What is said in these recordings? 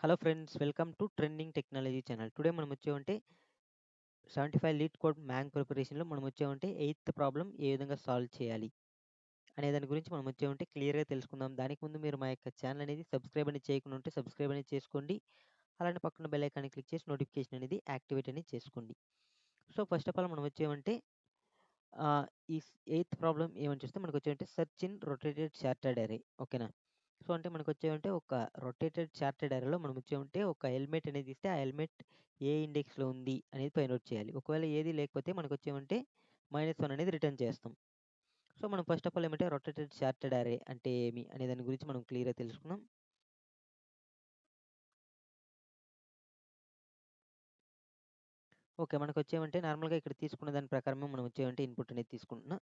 Hello friends, welcome to trending technology channel. Today మనం వచ్చామంటే 75 lead code మ్యాంగ్ ప్రిపరేషన్లో మనం వచ్చామంటే ఎయిత్ ప్రాబ్లం ఏ విధంగా సాల్వ్ చేయాలి అనే దాని గురించి మనం వచ్చామంటే క్లియర్గా తెలుసుకుందాం. దానికి ముందు మీరు మా యొక్క ఛానల్ అనేది సబ్స్క్రైబ్ అనేది చేయకుండా ఉంటే సబ్స్క్రైబ్ అనేది చేసుకోండి. అలానే పక్కన బెల్ ఐకాన్ని క్లిక్ చేసి నోటిఫికేషన్ అనేది యాక్టివేట్ అనేది చేసుకోండి. సో ఫస్ట్ ఆఫ్ ఆల్ మనం వచ్చామంటే ఆ, ఈ ఎయిత్ ప్రాబ్లం ఏమని చూస్తే మనకు వచ్చామంటే సెర్చ్ ఇన్ రొటేటెడ్ చార్టెడ్ అరే. ఓకేనా? సో అంటే మనకు వచ్చేమంటే ఒక రొటేటెడ్ చార్టెడ్ అరేలో మనం వచ్చేమంటే ఒక హెల్మెట్ అనేది ఇస్తే ఆ హెల్మెట్ ఏ ఇండెక్స్లో ఉంది అనేది ఫైండ్ అవుట్ చేయాలి. ఒకవేళ ఏది లేకపోతే మనకు వచ్చేమంటే -1 అనేది రిటర్న్ చేస్తాం. సో మనం ఫస్ట్ ఆఫ్ ఆల్ ఏమంటే రొటేటెడ్ చార్టెడ్ అరే అంటే ఏమి అనే దాని గురించి మనం క్లియర్గా తెలుసుకుందాం. ఓకే, మనకు వచ్చేమంటే నార్మల్గా ఇక్కడ తీసుకున్న దాని ప్రకారమే మనం వచ్చేమంటే ఇన్పుట్ అనేది తీసుకుంటున్నాం.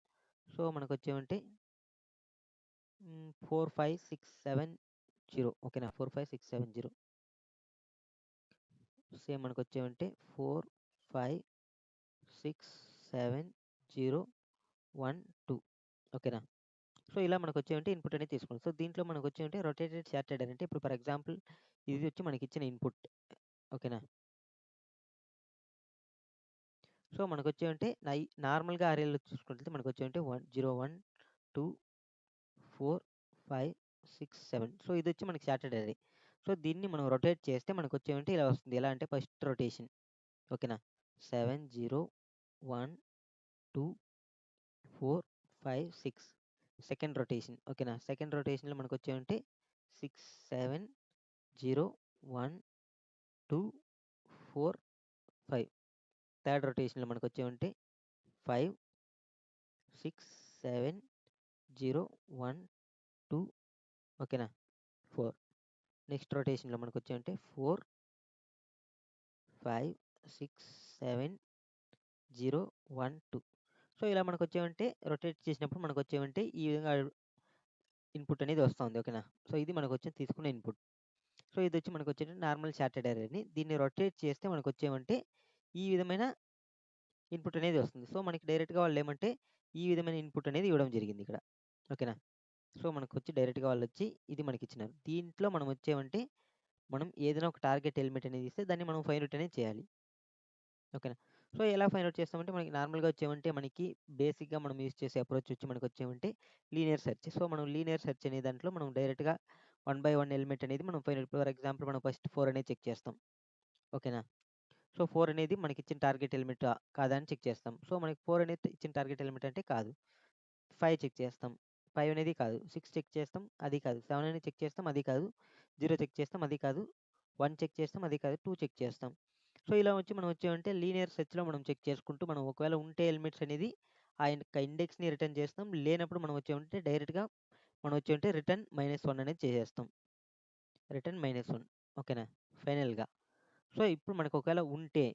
సో మనకు వచ్చేమంటే 45670. ఓకేనా? 45670 సేమ్ మనకు వచ్చేమంటే 4567012. ఓకేనా? సో ఇలా మనకు వచ్చేమంటే ఇన్పుట్ అనేది తీసుకోండి. సో దీంట్లో మనకు వచ్చేమంటే రొటేటెడ్ చార్టెడ్ అంటే ఇప్పుడు ఫర్ ఎగ్జాంపుల్ ఇది వచ్చి మనకి ఇచ్చిన ఇన్పుట్. ఓకేనా? సో మనకు వచ్చేమంటే నార్మల్గా అరేలో చూసుకుంటే మనకు వచ్చేమంటే 0 1 2 4 5 6 7. సో ఇది వచ్చి మనకి చార్టెడ్ అరే. సో దీన్ని మనం రొటేట్ చేస్తే మనకు వచ్చేమంటే ఇలా వస్తుంది. ఎలా అంటే ఫస్ట్ రొటేషన్. ఓకేనా? 7 0 1 2 4 5 6. Second rotation. ఓకేనా? సెకండ్ రొటేషన్లో మనకు వచ్చేమంటే 6 7 0 1 2 4 5. థర్డ్ రొటేషన్లో మనకు వచ్చేమంటే 5 6 7 0 1 2. ఓకేనా? 4. నెక్స్ట్ రొటేషన్లో మనకు వచ్చేమంటే 4 5 6 7 0 1 2. సో ఇలా మనకు వచ్చేమంటే రొటేట్ చేసినప్పుడు మనకు వచ్చేమంటే ఈ విధంగా ఇన్పుట్ అనేది వస్తుంది. ఓకేనా? సో ఇది మనకు వచ్చి తీసుకున్న ఇన్పుట్. సో ఇది వచ్చి మనకు వచ్చేటంటే నార్మల్ చార్టెడ్ అరేని దీన్ని రొటేట్ చేస్తే మనకు వచ్చేమంటే ఈ విధమైన ఇన్పుట్ అనేది వస్తుంది. సో మనకి డైరెక్ట్గా వాళ్ళు ఏమంటే ఈ విధమైన ఇన్పుట్ అనేది ఇవ్వడం జరిగింది ఇక్కడ. ఓకేనా? సో మనకు వచ్చి డైరెక్ట్గా వాళ్ళు వచ్చి ఇది మనకి ఇచ్చినారు. దీంట్లో మనం వచ్చేమంటే మనం ఏదైనా ఒక టార్గెట్ ఎలిమెంట్ అనేది ఇస్తే దాన్ని మనం ఫైండ్ అవుట్ అనేది చేయాలి. ఓకేనా? సో ఎలా ఫైండ్ అవుట్ చేస్తామంటే మనకి నార్మల్గా వచ్చేమంటే మనకి బేసిక్గా మనం యూజ్ చేసే అప్రోచ్ వచ్చి మనకు వచ్చేమంటే లీనియర్ సెర్చ్. సో మనం లీనియర్ సెర్చ్ అనే దాంట్లో మనం డైరెక్ట్గా 1 బై 1 ఎలిమెంట్ అనేది మనం ఫైండ్ అవుట్. ఫర్ ఎగ్జాంపుల్ మనం ఫస్ట్ 4 అనేది చెక్ చేస్తాం. ఓకేనా? సో 4 అనేది మనకి ఇచ్చిన టార్గెట్ ఎలిమెంట్ కాదా అని చెక్ చేస్తాం. సో మనకి 4 అనేది ఇచ్చిన టార్గెట్ ఎలిమెంట్ అంటే కాదు. 5 చెక్ చేస్తాం. 5 అనేది కాదు. 6 చెక్ చేస్తాం. అది కాదు. 7 అనేది చెక్ చేస్తాం. అది కాదు. 0 చెక్ చేస్తాం. అది కాదు. 1 చెక్ చేస్తాం. అది కాదు. 2 చెక్ చేస్తాం. సో ఇలా వచ్చి మనం వచ్చామంటే లీనియర్ సెర్చ్లో మనం చెక్ చేసుకుంటూ మనం ఒకవేళ ఉంటే ఎలిమెంట్స్ అనేది ఆ యొక్క ఇండెక్స్ని రిటర్న్ చేస్తాం. లేనప్పుడు మనం వచ్చామంటే డైరెక్ట్గా మనం వచ్చామంటే రిటర్న్ -1 అనేది చేసేస్తాం. రిటర్న్ -1. ఓకేనా? ఫైనల్గా. సో ఇప్పుడు మనకు ఒకవేళ ఉంటే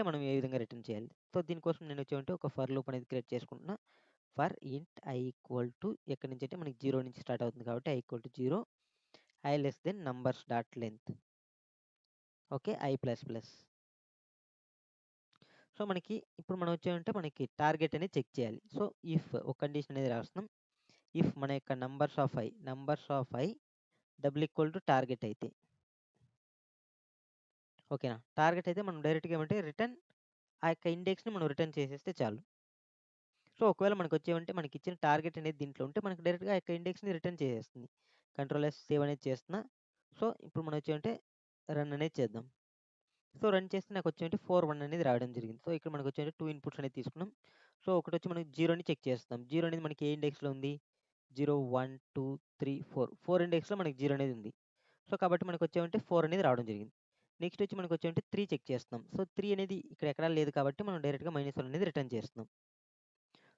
మనం ఏ విధంగా రిటర్న్ చేయాలి? సో దీనికోసం నేను వచ్చామంటే ఒక ఫర్ లూప్ అనేది క్రియేట్ చేసుకుంటున్నా. ఫర్ ఇంట్ i ఈక్వల్ టు ఎక్కడి నుంచి అంటే మనకి 0 నుంచి స్టార్ట్ అవుతుంది కాబట్టి i equal to 0, i less than numbers dot length. Okay, i plus plus. So మనకి ఇప్పుడు మనం వచ్చామంటే మనకి టార్గెట్ అనేది చెక్ చేయాలి. సో ఇఫ్ ఒక కండిషన్ అనేది రాస్తున్నాం. ఇఫ్ మన యొక్క numbers of i double equal to target అయితే. ఓకేనా? టార్గెట్ అయితే మనం డైరెక్ట్గా ఏమంటే రిటర్న్ ఆ యొక్క ఇండెక్స్ని మనం రిటర్న్ చేసేస్తే చాలు. సో ఒకవేళ మనకు వచ్చేమంటే మనకి ఇచ్చిన టార్గెట్ అనేది దీంట్లో ఉంటే మనకి డైరెక్ట్గా ఆ యొక్క ఇండెక్స్ని రిటర్న్ చేసేస్తుంది. కంట్రోల్ S సేవ్ అనేది చేస్తున్నా. సో ఇప్పుడు మనం వచ్చేమంటే రన్ అనేది చేద్దాం. సో రన్ చేస్తే నాకు వచ్చేమంటే 4 1 అనేది రావడం జరిగింది. సో ఇక్కడ మనకు వచ్చేమంటే 2 ఇన్పుట్స్ అనేది తీసుకున్నాం. సో ఒకటి వచ్చి మనకి 0ని చెక్ చేస్తాం. 0 అనేది మనకి ఏ ఇండెక్స్లో ఉంది? 0 1 2 3 4 4 ఇండెక్స్లో మనకి 0 అనేది ఉంది. సో కాబట్టి మనకు వచ్చేమంటే 4 అనేది రావడం జరిగింది. నెక్స్ట్ వచ్చి మనకు వచ్చేమంటే 3 చెక్ చేస్తాం. సో 3 అనేది ఇక్కడ ఎక్కడా లేదు కాబట్టి మనం డైరెక్ట్గా -1 అనేది రిటర్న్ చేస్తున్నాం.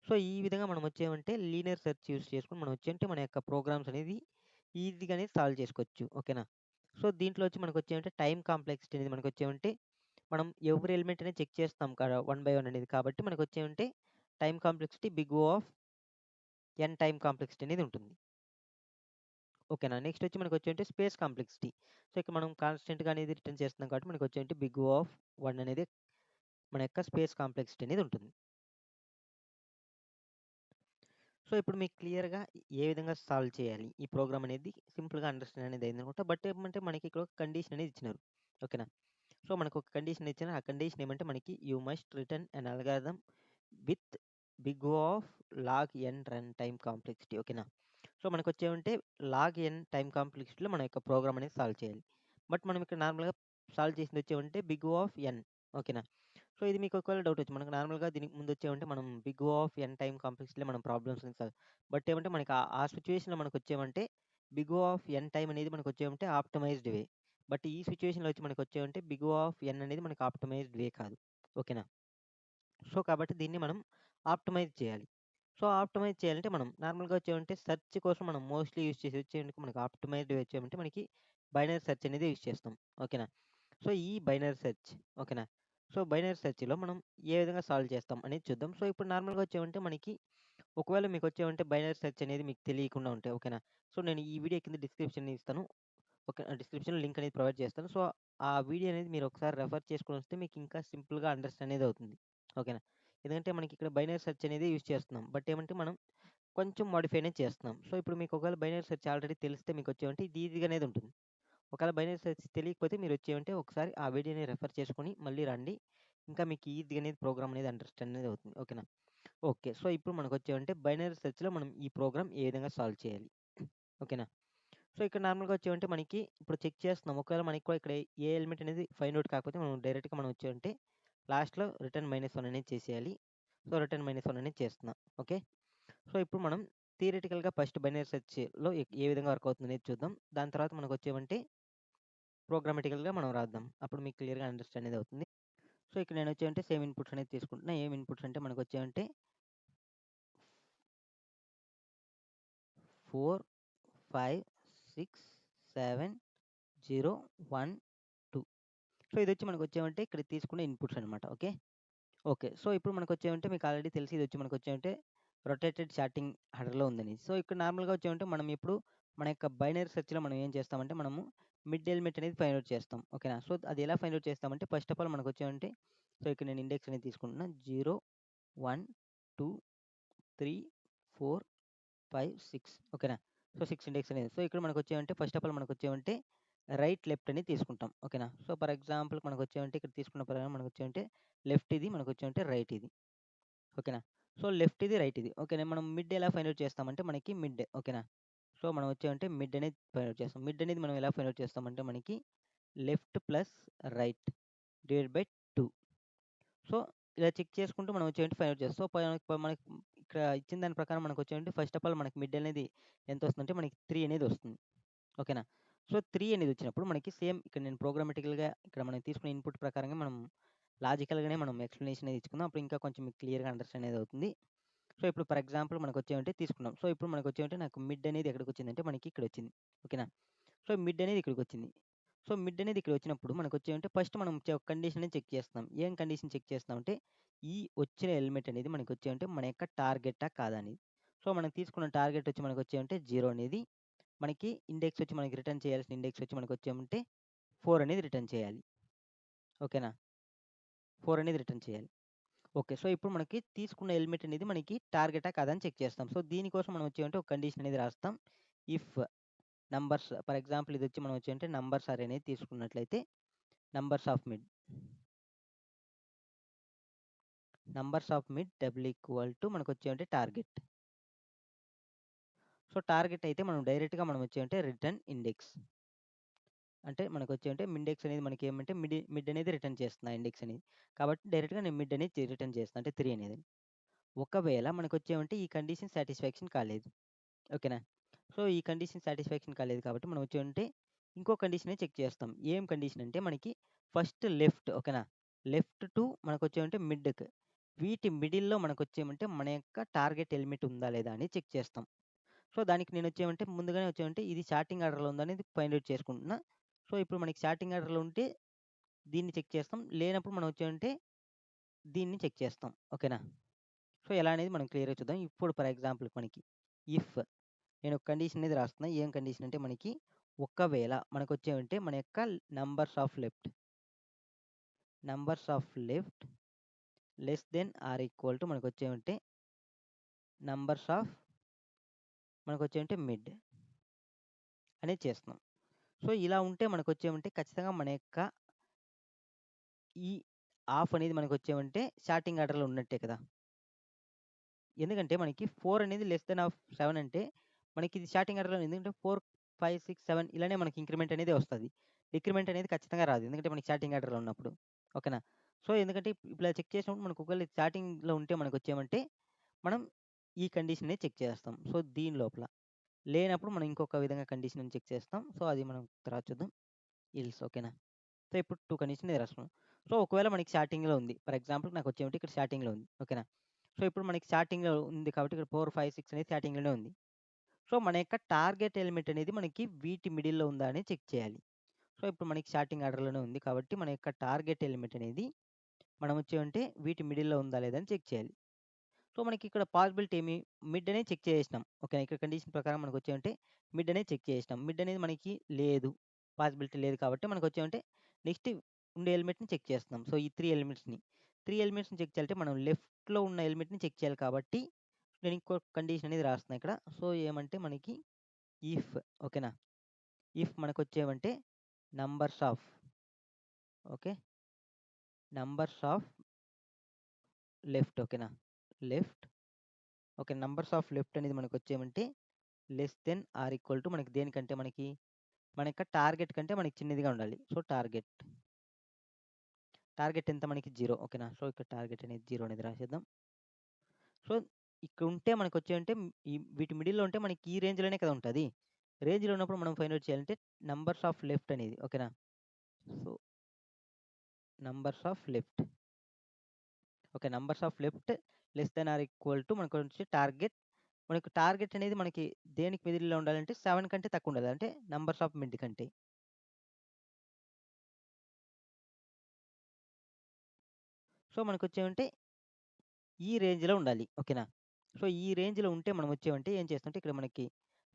సో ఈ విధంగా మనం వచ్చేమంటే లీనియర్ సెర్చ్ యూస్ చేసుకొని మనం వచ్చేంటే మన యొక్క ప్రోగ్రామ్స్ అనేది ఈజీగా అనేది సాల్వ్ చేసుకోవచ్చు. ఓకేనా? సో దీంట్లో వచ్చి మనకు వచ్చేమంటే టైం కాంప్లెక్సిటీ అనేది మనకు వచ్చేమంటే మనం ఎవరి ఎలిమెంట్ అనేది చెక్ చేస్తాం కదా 1 బై 1 అనేది. కాబట్టి మనకు వచ్చేమంటే time complexity big O of n time complexity అనేది ఉంటుంది. ఓకేనా? నెక్స్ట్ వచ్చి మనకు వచ్చేంటే స్పేస్ కాంప్లెక్సిటీ. సో ఇక్కడ మనం కాన్స్టెంట్‌గా అనేది రిటర్న్ చేస్తున్నాం కాబట్టి మనకు వచ్చేంటే బిగ్ O ఆఫ్ 1 అనేది మన యొక్క స్పేస్ కాంప్లెక్సిటీ అనేది ఉంటుంది. సో ఇప్పుడు మీకు క్లియర్‌గా ఏ విధంగా సాల్వ్ చేయాలి? ఈ ప్రోగ్రామ్ అనేది సింపుల్‌గా అండర్‌స్టాండ్ అనేది అయిందనుకుంటా. బట్ ఏమంటే మనకి ఇక్కడ ఒక కండిషన్ అనేది ఇచ్చినారు. ఓకేనా? సో మనకు ఒక కండిషన్ ఇచ్చినారు. ఆ కండిషన్ ఏమంటే మనకి you must return an algorithm with big O of log n run time complexity. ఓకేనా? సో మనకొచ్చేమంటే లాగ్ ఎన్ టైమ్ కాంప్లెక్సిటీలో మన యొక్క ప్రోగ్రామ్ అనేది సాల్వ్ చేయాలి. బట్ మనం ఇక్కడ నార్మల్‌గా సాల్వ్ చేసింది వచ్చేమంటే బిగ్ O ఆఫ్ ఎన్. ఓకేనా? సో ఇది మీకు ఒకవేళ డౌట్ వచ్చి మనకు నార్మల్‌గా దీనికి ముందు వచ్చేమంటే మనం big O of N time కాంప్లెక్సిటీలో మనం ప్రాబ్లమ్స్‌ని సాల్వ్ బట్ ఏమంటే మనకి ఆ సిట్యుయేషన్‌లో మనకొచ్చేమంటే big O of N time అనేది మనకొచ్చేమంటే ఆప్టిమైజ్డ్ వే. బట్ ఈ సిట్యుయేషన్‌లో వచ్చి మనకొచ్చేమంటే బిగ్ O ఆఫ్ ఎన్ అనేది మనకు ఆప్టిమైజ్డ్ వే కాదు. ఓకేనా? సో కాబట్టి దీన్ని మనం ఆప్టిమైజ్ చేయాలి. సో ఆప్టిమైజ్ చేయాలంటే మనం నార్మల్‌గా వచ్చేమంటే సెర్చ్ కోసం మనం మోస్ట్‌లీ యూజ్ చేసేది వచ్చేమంటే మనకు ఆప్టిమైజ్డ్ వచ్చేమంటే మనకి బైనరీ సెర్చ్ అనేది యూజ్ చేస్తాం. ఓకేనా? సో ఈ బైనరీ సెర్చ్ ఓకేనా? సో బైనరీ సెర్చ్‌లో మనం ఏ విధంగా సాల్వ్ చేస్తాం అనేది చూద్దాం. సో ఇప్పుడు నార్మల్‌గా వచ్చేమంటే మనకి ఒకవేళ మీకు వచ్చేమంటే బైనరీ సెర్చ్ అనేది మీకు తెలియకుండా ఉంటే ఓకేనా? సో నేను ఈ వీడియో కింద డిస్క్రిప్షన్ ఇస్తాను. ఓకే. డిస్క్రిప్షన్‌లో లింక్ అనేది ప్రొవైడ్ చేస్తాను. సో ఆ వీడియో అనేది మీరు ఒకసారి రెఫర్ చేసుకొని వస్తే మీకు ఇంకా సింపుల్‌గా అండర్‌స్టాండ్ అనేది అవుతుంది. ఓకేనా? ఎందుకంటే మనకి ఇక్కడ బైనరీ సెర్చ్ అనేది యూజ్ చేస్తున్నాం. బట్ ఏమంటే మనం కొంచెం మోడిఫై అనేది చేస్తున్నాం. సో ఇప్పుడు మీకు ఒకవేళ బైనరీ సెర్చ్ ఆల్రెడీ తెలిస్తే మీకు వచ్చేమంటే ఇది ఈజీగా అనేది ఉంటుంది. ఒకవేళ బైనరీ సెర్చ్ తెలియకపోతే మీరు వచ్చేమంటే ఒకసారి ఆ వీడియోని రెఫర్ చేసుకొని మళ్ళీ రండి. ఇంకా మీకు ఈజీగా అనేది ప్రోగ్రామ్ అనేది అండర్‌స్టాండ్ అనేది అవుతుంది. ఓకేనా? ఓకే. సో ఇప్పుడు మనకొచ్చేమంటే బైనరీ సెర్చ్‌లో మనం ఈ ప్రోగ్రామ్ ఏ విధంగా సాల్వ్ చేయాలి? ఓకేనా? సో ఇక్కడ నార్మల్‌గా వచ్చేమంటే మనకి ఇప్పుడు చెక్ చేస్తున్నాం. ఒకవేళ మనకి కూడా ఇక్కడ ఏ ఎలిమెంట్ అనేది ఫైండ్ ఔట్ కాకపోతే మనం డైరెక్ట్‌గా మనం వచ్చామంటే లాస్ట్‌లో రిటర్న్ -1 అనేది చేసేయాలి. సో రిటర్న్ -1 అనేది చేస్తున్నా. ఓకే. సో ఇప్పుడు మనం థియరిటికల్‌గా ఫస్ట్ బైనరీ సెర్చ్‌లో ఏ విధంగా వర్క్ అవుతుందనేది చూద్దాం. దాని తర్వాత మనకొచ్చేమంటే ప్రోగ్రామాటికల్‌గా మనం రాద్దాం. అప్పుడు మీకు క్లియర్‌గా అండర్‌స్టాండ్ అనేది అవుతుంది. సో ఇక్కడ నేనొచ్చేమంటే సేమ్ ఇన్‌పుట్స్ అనేది తీసుకుంటున్నా. ఏం ఇన్‌పుట్స్ అంటే మనకొచ్చేమంటే 4, 5, 6, 7, 0, 1, 2. సో ఇదొచ్చి మనకొచ్చేమంటే ఇక్కడ తీసుకునే ఇన్‌పుట్స్ అనమాట. ఓకే. ఓకే. సో ఇప్పుడు మనకొచ్చేమంటే మీకు ఆల్రెడీ తెలిసి ఇదొచ్చి మనకొచ్చేమంటే రొటేటెడ్ చార్టింగ్ ఆర్డర్‌లో ఉందని. సో ఇక్కడ నార్మల్‌గా వచ్చేమంటే మనం ఇప్పుడు మన యొక్క బైనరీ సెర్చ్‌లో మనం ఏం చేస్తామంటే మనము మిడ్ ఎలిమెంట్ అనేది ఫైండ్ ఔట్ చేస్తాం. ఓకేనా? సో అది ఎలా ఫైండ్ ఔట్ చేస్తామంటే ఫస్ట్ ఆఫ్ ఆల్ మనకొచ్చేమంటే సో ఇక్కడ నేను ఇండెక్స్ అనేది తీసుకుంటున్నా. 0, 1, 2, 3, 4, 5, 6 ఓకేనా? సో 6 ఇండెక్స్ అనేది. సో ఇక్కడ మనకొచ్చేమంటే ఫస్ట్ ఆఫ్ ఆల్ మనకొచ్చేమంటే రైట్, లెఫ్ట్ అని తీసుకుంటాం. ఓకేనా? సో ఫర్ ఎగ్జాంపుల్ మనకొచ్చేమంటే ఇక్కడ తీసుకున్న ప్రకారం మనకొచ్చేమంటే లెఫ్ట్ ఇది, మనకొచ్చేమంటే రైట్ ఇది. ఓకేనా? సో లెఫ్ట్ ఇది, రైట్ ఇది. ఓకేనా? మనం మిడ్ ఎలా ఫైండ్ ఔట్ చేస్తామంటే మనకి మిడ్ ఓకేనా? సో మనం వచ్చామంటే మిడ్ అనేది ఫైండ్ ఔట్ చేస్తాం. మిడ్ అనేది మనం ఎలా ఫైండ్ ఔట్ చేస్తామంటే మనకి left plus right divided by 2. So ఇలా చెక్ చేసుకుంటూ మనం వచ్చేయండి ఫైండ్ ఔట్ చేస్తాం. సో మనకి ఇక్కడ ఇచ్చిన దాని ప్రకారం మనకొచ్చేయండి ఫస్ట్ ఆఫ్ ఆల్ మనకి మిడ్ అనేది ఎంత వస్తుందంటే మనకి 3 అనేది వస్తుంది. ఓకేనా? సో 3 అనేది వచ్చినప్పుడు మనకి సేమ్ ఇక్కడ నేను ప్రోగ్రామాటికల్‌గా ఇక్కడ మనం తీసుకున్న ఇన్‌పుట్ ప్రకారంగా మనం లాజికల్‌గానే మనం ఎక్స్‌ప్లనేషన్ అనేది ఇచ్చుకుందాం. అప్పుడు ఇంకా కొంచెం మీకు క్లియర్‌గా అండర్‌స్టాండ్ అనేది అవుతుంది. సో ఇప్పుడు ఫర్ ఎగ్జాంపుల్ మనకొచ్చేమంటే తీసుకున్నాం. సో ఇప్పుడు మనకొచ్చేమంటే నాకు మిడ్ అనేది ఎక్కడికొచ్చిందంటే మనకి ఇక్కడొచ్చింది. ఓకేనా? సో మిడ్ అనేది ఇక్కడికొచ్చింది. సో మిడ్ అనేది ఇక్కడ వచ్చినప్పుడు మనకొచ్చేమంటే ఫస్ట్ మనం కండిషన్ అనేది చెక్ చేస్తున్నాం. ఏం కండిషన్ చెక్ చేస్తామంటే ఈ వచ్చిన ఎలిమెంట్ అనేది మనకొచ్చేమంటే మన యొక్క టార్గెటా కాదా అనేది. సో మనం తీసుకున్న టార్గెట్ వచ్చి మనకొచ్చేమంటే 0 అనేది. మనకి ఇండెక్స్ వచ్చి మనకి రిటర్న్ చేయాల్సిన ఇండెక్స్ వచ్చి మనకొచ్చేమంటే 4 అనేది రిటర్న్ చేయాలి. ఓకేనా? 4 అనేది రిటర్న్ చేయాలి. ఓకే. సో ఇప్పుడు మనకి తీసుకున్న ఎలిమెంట్ అనేది మనకి టార్గెటా కాదా అని చెక్ చేస్తాం. సో దీనికోసం మనం వచ్చేమంటే ఒక కండిషన్ అనేది రాస్తాం. ఇఫ్ నంబర్స్ ఫర్ ఎగ్జాంపుల్ ఇదొచ్చి మనం వచ్చేమంటే నంబర్స్ అరే అనేది తీసుకున్నట్లయితే numbers of mid double equal to మనకొచ్చేమంటే టార్గెట్. సో టార్గెట్ అయితే మనం డైరెక్ట్‌గా మనం వచ్చేమంటే రిటర్న్ ఇండెక్స్. అంటే మనకొచ్చేమంటే మిండెక్స్ అనేది మనకేమంటే మిడ్ అనేది రిటర్న్ చేస్తుంది ఆ ఇండెక్స్ అనేది. కాబట్టి డైరెక్ట్‌గా నేను మిడ్ అనేది రిటర్న్ చేస్తున్నా. అంటే 3 అనేది. ఒకవేళ మనకొచ్చేమంటే ఈ కండిషన్ సాటిస్ఫాక్షన్ కాలేదు. ఓకేనా? సో ఈ కండిషన్ సాటిస్ఫాక్షన్ కాలేదు కాబట్టి మనం వచ్చేమంటే ఇంకో కండిషనే చెక్ చేస్తాం. ఏం కండిషన్ అంటే మనకి ఫస్ట్ లెఫ్ట్ ఓకేనా? లెఫ్ట్ టు మనకొచ్చేమంటే మిడ్‌కి. వీటి మిడిల్‌లో మనకొచ్చేమంటే మన యొక్క టార్గెట్ ఎలిమెంట్ ఉందా లేదా అని చెక్ చేస్తాం. సో దానికి నేనొచ్చేమంటే ముందుగానే వచ్చేమంటే ఇది సార్టింగ్ ఆర్డర్‌లో ఉందనేది ఫైండ్ ఔట్ చేసుకుంటున్నా. సో ఇప్పుడు మనకి సార్టింగ్ ఆర్డర్‌లో ఉంటే దీన్ని చెక్ చేస్తాం. లేనప్పుడు మనం వచ్చేమంటే దీన్ని చెక్ చేస్తాం. ఓకేనా? సో ఎలా అనేది మనం క్లియర్‌గా చూద్దాం. ఇప్పుడు ఫర్ ఎగ్జాంపుల్ మనకి ఇఫ్ నేను ఒక కండిషన్ అనేది రాస్తున్నా. ఏం కండిషన్ అంటే మనకి ఒకవేళ మనకొచ్చేమంటే మన యొక్క numbers of left less than or equal to మనకొచ్చేమంటే నంబర్స్ ఆఫ్ మనకొచ్చేమంటే మిడ్ అనేది చేస్తున్నాం. సో, ఇలా ఉంటే మనకొచ్చేమంటే ఖచ్చితంగా మన యొక్క ఈ ఆఫ్ అనేది మనకొచ్చేమంటే సార్టింగ్ ఆర్డర్‌లో ఉన్నట్టే కదా! ఎందుకంటే మనకి 4 అనేది లెస్ థాన్ ఆఫ్ 7 అంటే మనకి ఇది స్టార్టింగ్ ఆర్డర్‌లో ఎందుకంటే 4, 5, 6, 7 ఇలానే మనకి ఇంక్రిమెంట్ అనేది వస్తది. డిక్రిమెంట్ అనేది ఖచ్చితంగా రాదు. ఎందుకంటే మనకి స్టార్టింగ్ ఆర్డర్‌లో ఉన్నప్పుడు. ఓకేనా? సో, ఎందుకంటే ఇలా చెక్ చేసినప్పుడు మనకు ఒకవేళ స్టార్టింగ్‌లో ఉంటే మనకొచ్చేమంటే మనం ఈ కండిషన్ అనేది చెక్ చేస్తాం. సో, దీని లోపల. లేనప్పుడు మనం ఇంకొక విధంగా కండిషన్ చెక్ చేస్తాం. సో, అది మనం తర్వాత చూద్దాం. ఇల్స్ ఓకేనా? సో, ఇప్పుడు 2 కండిషన్ అనేది రాసుకున్నాం. సో, ఒకవేళ మనకి స్టార్టింగ్‌లో ఉంది. ఫర్ ఎగ్జాంపుల్ నాకొచ్చేమంటే ఇక్కడ స్టార్టింగ్‌లో ఉంది. ఓకేనా? సో, ఇప్పుడు మనకి స్టార్టింగ్‌లో ఉంది కాబట్టి ఇక్కడ 4, 5, 6 అనేది స్టార్టింగ్‌లోనే ఉంది. సో, మన యొక్క టార్గెట్ ఎలిమెంట్ అనేది మనకి వీటి మిడిల్‌లో ఉందా అని చెక్ చేయాలి. సో, ఇప్పుడు మనకి స్టార్టింగ్ ఆర్డర్‌లోనే ఉంది కాబట్టి మన యొక్క టార్గెట్ ఎలిమెంట్ అనేది మనం వచ్చేమంటే వీటి మిడిల్‌లో ఉందా లేదా అని చెక్ చేయాలి. సో, మనకి ఇక్కడ పాసిబిలిటీ ఏమి మిడ్ అనేది చెక్ చేసేసినాం. ఓకే. ఇక్కడ కండిషన్ ప్రకారం మనకొచ్చేమంటే మిడ్ అనేది చెక్ చేసేసినాం. మిడ్ అనేది మనకి లేదు. పాసిబిలిటీ లేదు కాబట్టి మనకొచ్చేమంటే నెక్స్ట్ ఉండే ఎలిమెంట్‌ని చెక్ చేస్తున్నాం. సో, ఈ 3 ఎలిమెంట్స్‌ని. 3 ఎలిమెంట్స్‌ని చెక్ చేయాలంటే మనం లెఫ్ట్‌లో ఉన్న ఎలిమెంట్‌ని చెక్ చేయాలి కాబట్టి నేను ఇంకో కండిషన్ అనేది రాస్తున్నా ఇక్కడ. సో, ఏమంటే మనకి ఇఫ్ ఓకేనా? ఇఫ్ మనకొచ్చేమంటే numbers of okay. Numbers of left ఓకేనా? Left okay. Numbers of left అనేది మనకొచ్చేమంటే less than or equal to మనకి దేనికంటే మనకి మన యొక్క టార్గెట్ కంటే మనకి చిన్నదిగా ఉండాలి. సో, టార్గెట్ ఎంత మనకి 0 ఓకేనా? సో, ఇక్కడ టార్గెట్ అనేది 0 అనేది రాసేద్దాం. సో, ఇక్కడ ఉంటే మనకొచ్చేమంటే ఈ వీటి మిడిల్‌లో ఉంటే మనకి ఈ రేంజ్‌లోనే కదా ఉంటది. రేంజ్‌లో ఉన్నప్పుడు మనం ఫైండ్ ఔట్ చేయాలంటే నంబర్స్ ఆఫ్ లెఫ్ట్ అనేది ఓకేనా? So, numbers of left okay. Numbers of left less than or equal to మనకొచ్చి టార్గెట్. మనకు టార్గెట్ అనేది మనకి దేనికి మిడిల్‌లో ఉండాలంటే 7 కంటే తక్కువ ఉండాలి. అంటే నంబర్స్ ఆఫ్ మిడ్ కంటే. సో, మనకొచ్చేమంటే ఈ రేంజ్‌లో ఉండాలి. ఓకేనా? సో, ఈ రేంజ్‌లో ఉంటే మనం వచ్చేమంటే ఏం చేస్తామంటే ఇక్కడ మనకి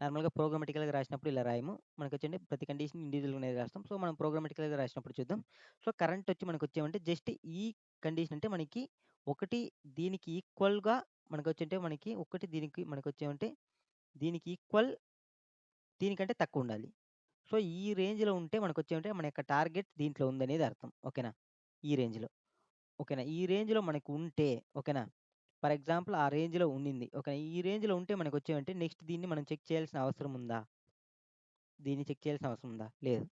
నార్మల్‌గా ప్రోగ్రామాటికల్‌గా రాసినప్పుడు ఇలా రాయము. మనకొచ్చేండి ప్రతి కండిషన్ ఇండివిడ్యువల్‌గానే రాస్తాం. సో, మనం ప్రోగ్రామాటికల్‌గా రాసినప్పుడు చూద్దాం. సో, కరెంట్ వచ్చి మనకొచ్చేమంటే జస్ట్ ఈ కండిషన్ అంటే మనకి ఒకటి దీనికి ఈక్వల్‌గా మనకొచ్చేంటే మనకి ఒకటి దీనికి మనకొచ్చేమంటే దీనికి ఈక్వల్ దీనికంటే తక్కువుండాలి. సో, ఈ రేంజ్‌లో ఉంటే మనకొచ్చేమంటే మన యొక్క టార్గెట్ దీంట్లో ఉందనేది అర్థం. ఓకేనా? ఈ రేంజ్‌లో. ఓకేనా? ఈ రేంజ్‌లో మనకు ఉంటే ఓకేనా? ఫర్ ఎగ్జాంపుల్ ఆ రేంజ్‌లో ఉండింది. ఓకే. ఈ రేంజ్‌లో ఉంటే మనకొచ్చేమంటే నెక్స్ట్ దీన్ని మనం చెక్ చేయాల్సిన అవసరం ఉందా? దీన్ని చెక్ చేయాల్సిన అవసరం ఉందా? లేదు.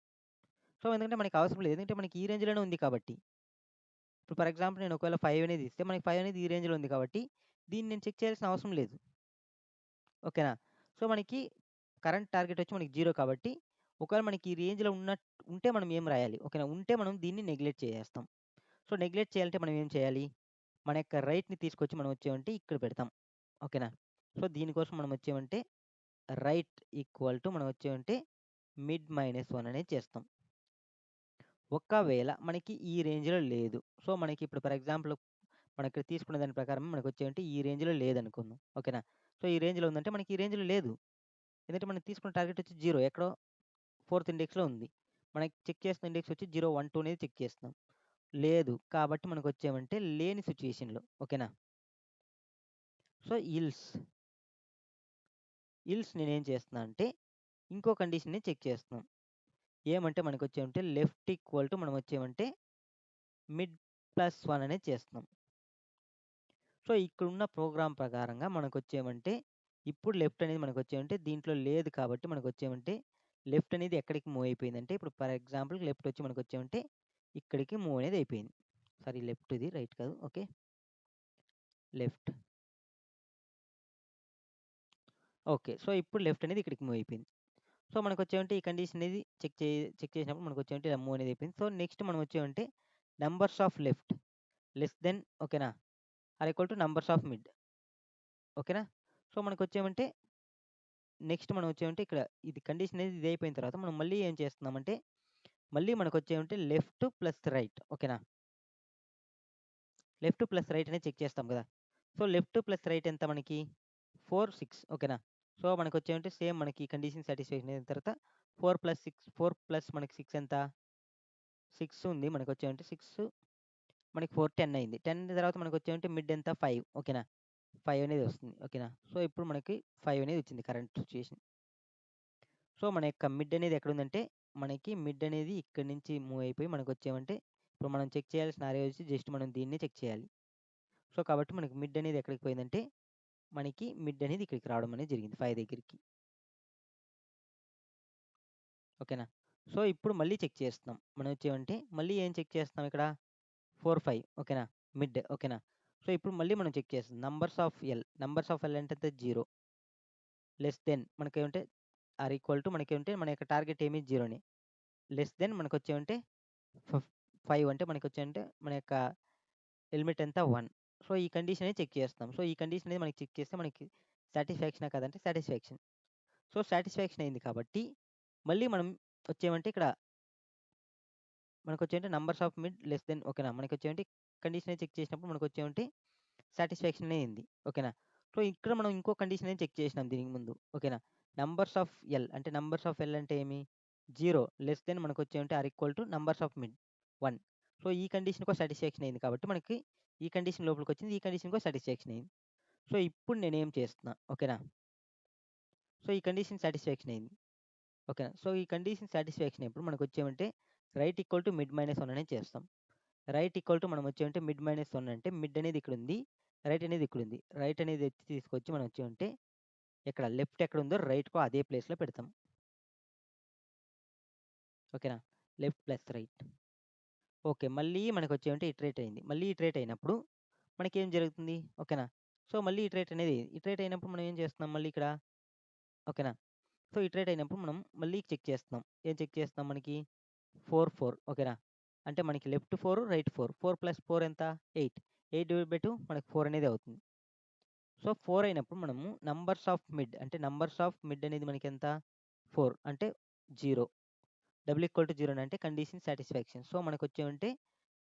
సో, ఎందుకంటే మనకి అవసరం లేదు. ఎందుకంటే మనకి ఈ రేంజ్‌లోనే ఉంది కాబట్టి. ఇప్పుడు ఫర్ ఎగ్జాంపుల్ నేను ఒకవేళ 5 అనేది ఇస్తే మనకి 5 అనేది ఈ రేంజ్‌లో ఉంది కాబట్టి దీన్ని నేను చెక్ చేయాల్సిన అవసరం లేదు. ఓకేనా? సో, మనకి కరెంట్ టార్గెట్ వచ్చి మనకి 0 కాబట్టి ఒకవేళ మనకి ఈ రేంజ్‌లో ఉంటే మనం ఏం రాయాలి? ఓకేనా? ఉంటే మనం దీన్ని నెగ్లెక్ట్ చేసేస్తాం. సో, నెగ్లెక్ట్ చేయాలంటే మనం ఏం చేయాలి? మన యొక్క రైట్‌ని తీసుకొచ్చి మనం వచ్చేమంటే ఇక్కడ పెడతాం. ఓకేనా? సో, దీనికోసం మనం వచ్చేమంటే రైట్ ఈక్వల్ టు మనం వచ్చేమంటే మిడ్ -1 అనేది చేస్తాం. ఒకవేళ మనకి ఈ రేంజ్‌లో లేదు. సో, మనకి ఇప్పుడు ఫర్ ఎగ్జాంపుల్ మనం ఇక్కడ తీసుకున్న దాని ప్రకారం మనకొచ్చేమంటే ఈ రేంజ్‌లో లేదనుకుందాం. ఓకేనా? సో, ఈ రేంజ్‌లో ఉందంటే మనకి ఈ రేంజ్‌లో లేదు. ఎందుకంటే మనం తీసుకున్న టార్గెట్ వచ్చి 0 ఎక్కడో ఫోర్త్ ఇండెక్స్‌లో ఉంది. మనకి చెక్ చేసిన ఇండెక్స్ వచ్చి 0, 1, 2 అనేది చెక్ చేస్తున్నాం. లేదు. కాబట్టి మనకొచ్చేమంటే లేని సిట్యుయేషన్‌లో ఓకేనా? సో, ఇల్స్ నేనేం చేస్తున్నా అంటే ఇంకో కండిషన్‌ని చెక్ చేస్తున్నాం. ఏమంటే మనకొచ్చేమంటే లెఫ్ట్ ఈక్వల్ టు మనం వచ్చేమంటే మిడ్ +1 అనేది చేస్తున్నాం. సో, ఇక్కడున్న ప్రోగ్రామ్ ప్రకారంగా మనకొచ్చేమంటే ఇప్పుడు లెఫ్ట్ అనేది మనకొచ్చేమంటే దీంట్లో లేదు కాబట్టి మనకొచ్చేమంటే లెఫ్ట్ అనేది ఎక్కడికి మూవ్ అయిపోయిందంటే ఇప్పుడు ఫర్ ఎగ్జాంపుల్ లెఫ్ట్ వచ్చి మనకొచ్చేమంటే ఇక్కడికి మూవ్ అనేది అయిపోయింది. సారీ లెఫ్ట్ ఇది రైట్ కాదు. ఓకే. లెఫ్ట్. ఓకే. సో, ఇప్పుడు లెఫ్ట్ అనేది ఇక్కడికి మూవ్ అయిపోయింది. సో, మనకొచ్చేమంటే ఈ కండిషన్ అనేది చెక్ చేసినప్పుడు మనకొచ్చేమంటే ఇలా మూవ్ అనేది అయిపోయింది. సో, నెక్స్ట్ మనం వచ్చేమంటే numbers of left less than ఓకేనా? Or equal to numbers of mid ఓకేనా? సో, మనకొచ్చేమంటే నెక్స్ట్ మనం వచ్చేమంటే ఇక్కడ ఇది కండిషన్ అనేది ఇది అయిపోయిన తర్వాత మనం మళ్ళీ ఏం చేస్తున్నామంటే మళ్ళీ మనకొచ్చేమంటే లెఫ్ట్ ప్లస్ రైట్ ఓకేనా? లెఫ్ట్ ప్లస్ రైట్ అనేది చెక్ చేస్తాం కదా! సో, లెఫ్ట్ ప్లస్ రైట్ ఎంత మనకి? 4, 6 ఓకేనా? సో, మనకొచ్చేమంటే సేమ్ మనకి కండిషన్ సాటిస్ఫాక్షన్ అయిన తర్వాత 4 ప్లస్ మనకి 6 ఎంత? 6 ఉంది. మనకొచ్చేమంటే 6 మనకి 4, 10 అయింది. 10 తర్వాత మనకొచ్చేమంటే మిడ్ ఎంత? 5 ఓకేనా? 5 అనేది వస్తుంది. ఓకేనా? సో, ఇప్పుడు మనకి 5 అనేది వచ్చింది కరెంట్ సిట్యుయేషన్. సో, మన యొక్క మిడ్ అనేది ఎక్కడుందంటే, మనకి మిడ్ అనేది ఇక్కడి నుంచి మూవ్ అయిపోయి మనకొచ్చేమంటే, ఇప్పుడు మనం చెక్ చేయాల్సిన అరే వచ్చి జస్ట్ మనం దీన్నే చెక్ చేయాలి. సో, కాబట్టి మనకి మిడ్ అనేది ఎక్కడికి పోయిందంటే, మనకి మిడ్ అనేది ఇక్కడికి రావడం అనేది జరిగింది 5 దగ్గరికి. ఓకేనా? సో, ఇప్పుడు మళ్ళీ చెక్ చేస్తున్నాం. మనం వచ్చేమంటే మళ్ళీ ఏం చెక్ చేస్తున్నాం ఇక్కడ 4, 5 ఓకేనా? మిడ్ ఓకేనా? సో, ఇప్పుడు మళ్ళీ మనం చెక్ చేస్తున్నాం. నంబర్స్ ఆఫ్ ఎల్ అంటే 0 లెస్ దెన్ మనకేమంటే ఈక్వల్ టు మనకేమంటే మన యొక్క టార్గెట్ ఏమి 0నే. లెస్ దెన్ మనకొచ్చేమంటే 5 అంటే మనకొచ్చేమంటే మన యొక్క లిమిట్ ఎంత 1. సో, ఈ కండిషన్ అనేది చెక్ చేస్తాం. సో, ఈ కండిషన్ అనేది మనకి చెక్ చేస్తే మనకి సాటిస్ఫాక్షనా కాదంటే సాటిస్ఫాక్షన్. సో, సాటిస్ఫాక్షన్ అయింది కాబట్టి మళ్ళీ మనం వచ్చేమంటే ఇక్కడ మనకొచ్చేంటి numbers of mid less than ఓకేనా? మనకొచ్చేంటి కండిషన్ అనేది చెక్ చేసినప్పుడు మనకొచ్చేమంటే సాటిస్ఫాక్షన్ అయింది. ఓకేనా? సో, ఇక్కడ మనం ఇంకో కండిషన్ అనేది చెక్ చేసినాం దీనికి ముందు. ఓకేనా? నంబర్స్ ఆఫ్ ఎల్ అంటే నంబర్స్ ఆఫ్ ఎల్ అంటే ఏమి? 0 లెస్ దెన్ మనకొచ్చేమంటే equal to numbers of mid 1. So, ఈ కండిషన్‌కో సాటిస్ఫాక్షన్ అయింది కాబట్టి మనకి ఈ కండిషన్ లోపలికొచ్చింది. ఈ కండిషన్‌కో సాటిస్ఫాక్షన్ అయింది. సో, ఇప్పుడు నేనేం చేస్తున్నా ఓకేనా? సో, ఈ కండిషన్ సాటిస్ఫాక్షన్ అయింది. ఓకేనా? సో, ఈ కండిషన్ సాటిస్ఫాక్షన్ అయినప్పుడు మనకొచ్చేమంటే right equal to mid minus 1 అనేది చేస్తాం. రైట్ ఈక్వల్ టు మనం వచ్చేమంటే మిడ్ మైనస్ 1 అంటే మిడ్ అనేది ఇక్కడుంది. రైట్ అనేది ఇక్కడుంది. రైట్ అనేది ఎత్తి తీసుకొచ్చి మనం వచ్చేమంటే ఇక్కడ లెఫ్ట్ ఎక్కడుందో రైట్‌కో అదే ప్లేస్‌లో పెడతాం. ఓకేనా? Left plus right. ఓకే. మళ్ళీ మనకొచ్చేమంటే ఇటరేట్ అయింది. మళ్ళీ ఇటరేట్ అయినప్పుడు మనకేం జరుగుతుంది? ఓకేనా? సో, మళ్ళీ ఇటరేట్ అయినప్పుడు మనం ఏం చేస్తున్నాం మళ్ళీ ఇక్కడ ఓకేనా? సో, ఇటరేట్ అయినప్పుడు మనం మళ్ళీ చెక్ చేస్తున్నాం. ఏం చెక్ చేస్తున్నాం మనకి 4, 4 ఓకేనా? అంటే మనకి లెఫ్ట్ 4, రైట్ 4. 4 ప్లస్ 4 ఎంత? 8. 8/2 మనకు 4 అనేది అవుతుంది. సో, 4 అయినప్పుడు మనము నంబర్స్ ఆఫ్ మిడ్ అనేది మనకెంత? 4 అంటే 0. ఈక్వల్ టు 0 అంటే కండిషన్ సాటిస్ఫాక్షన్. సో, మనకొచ్చేమంటే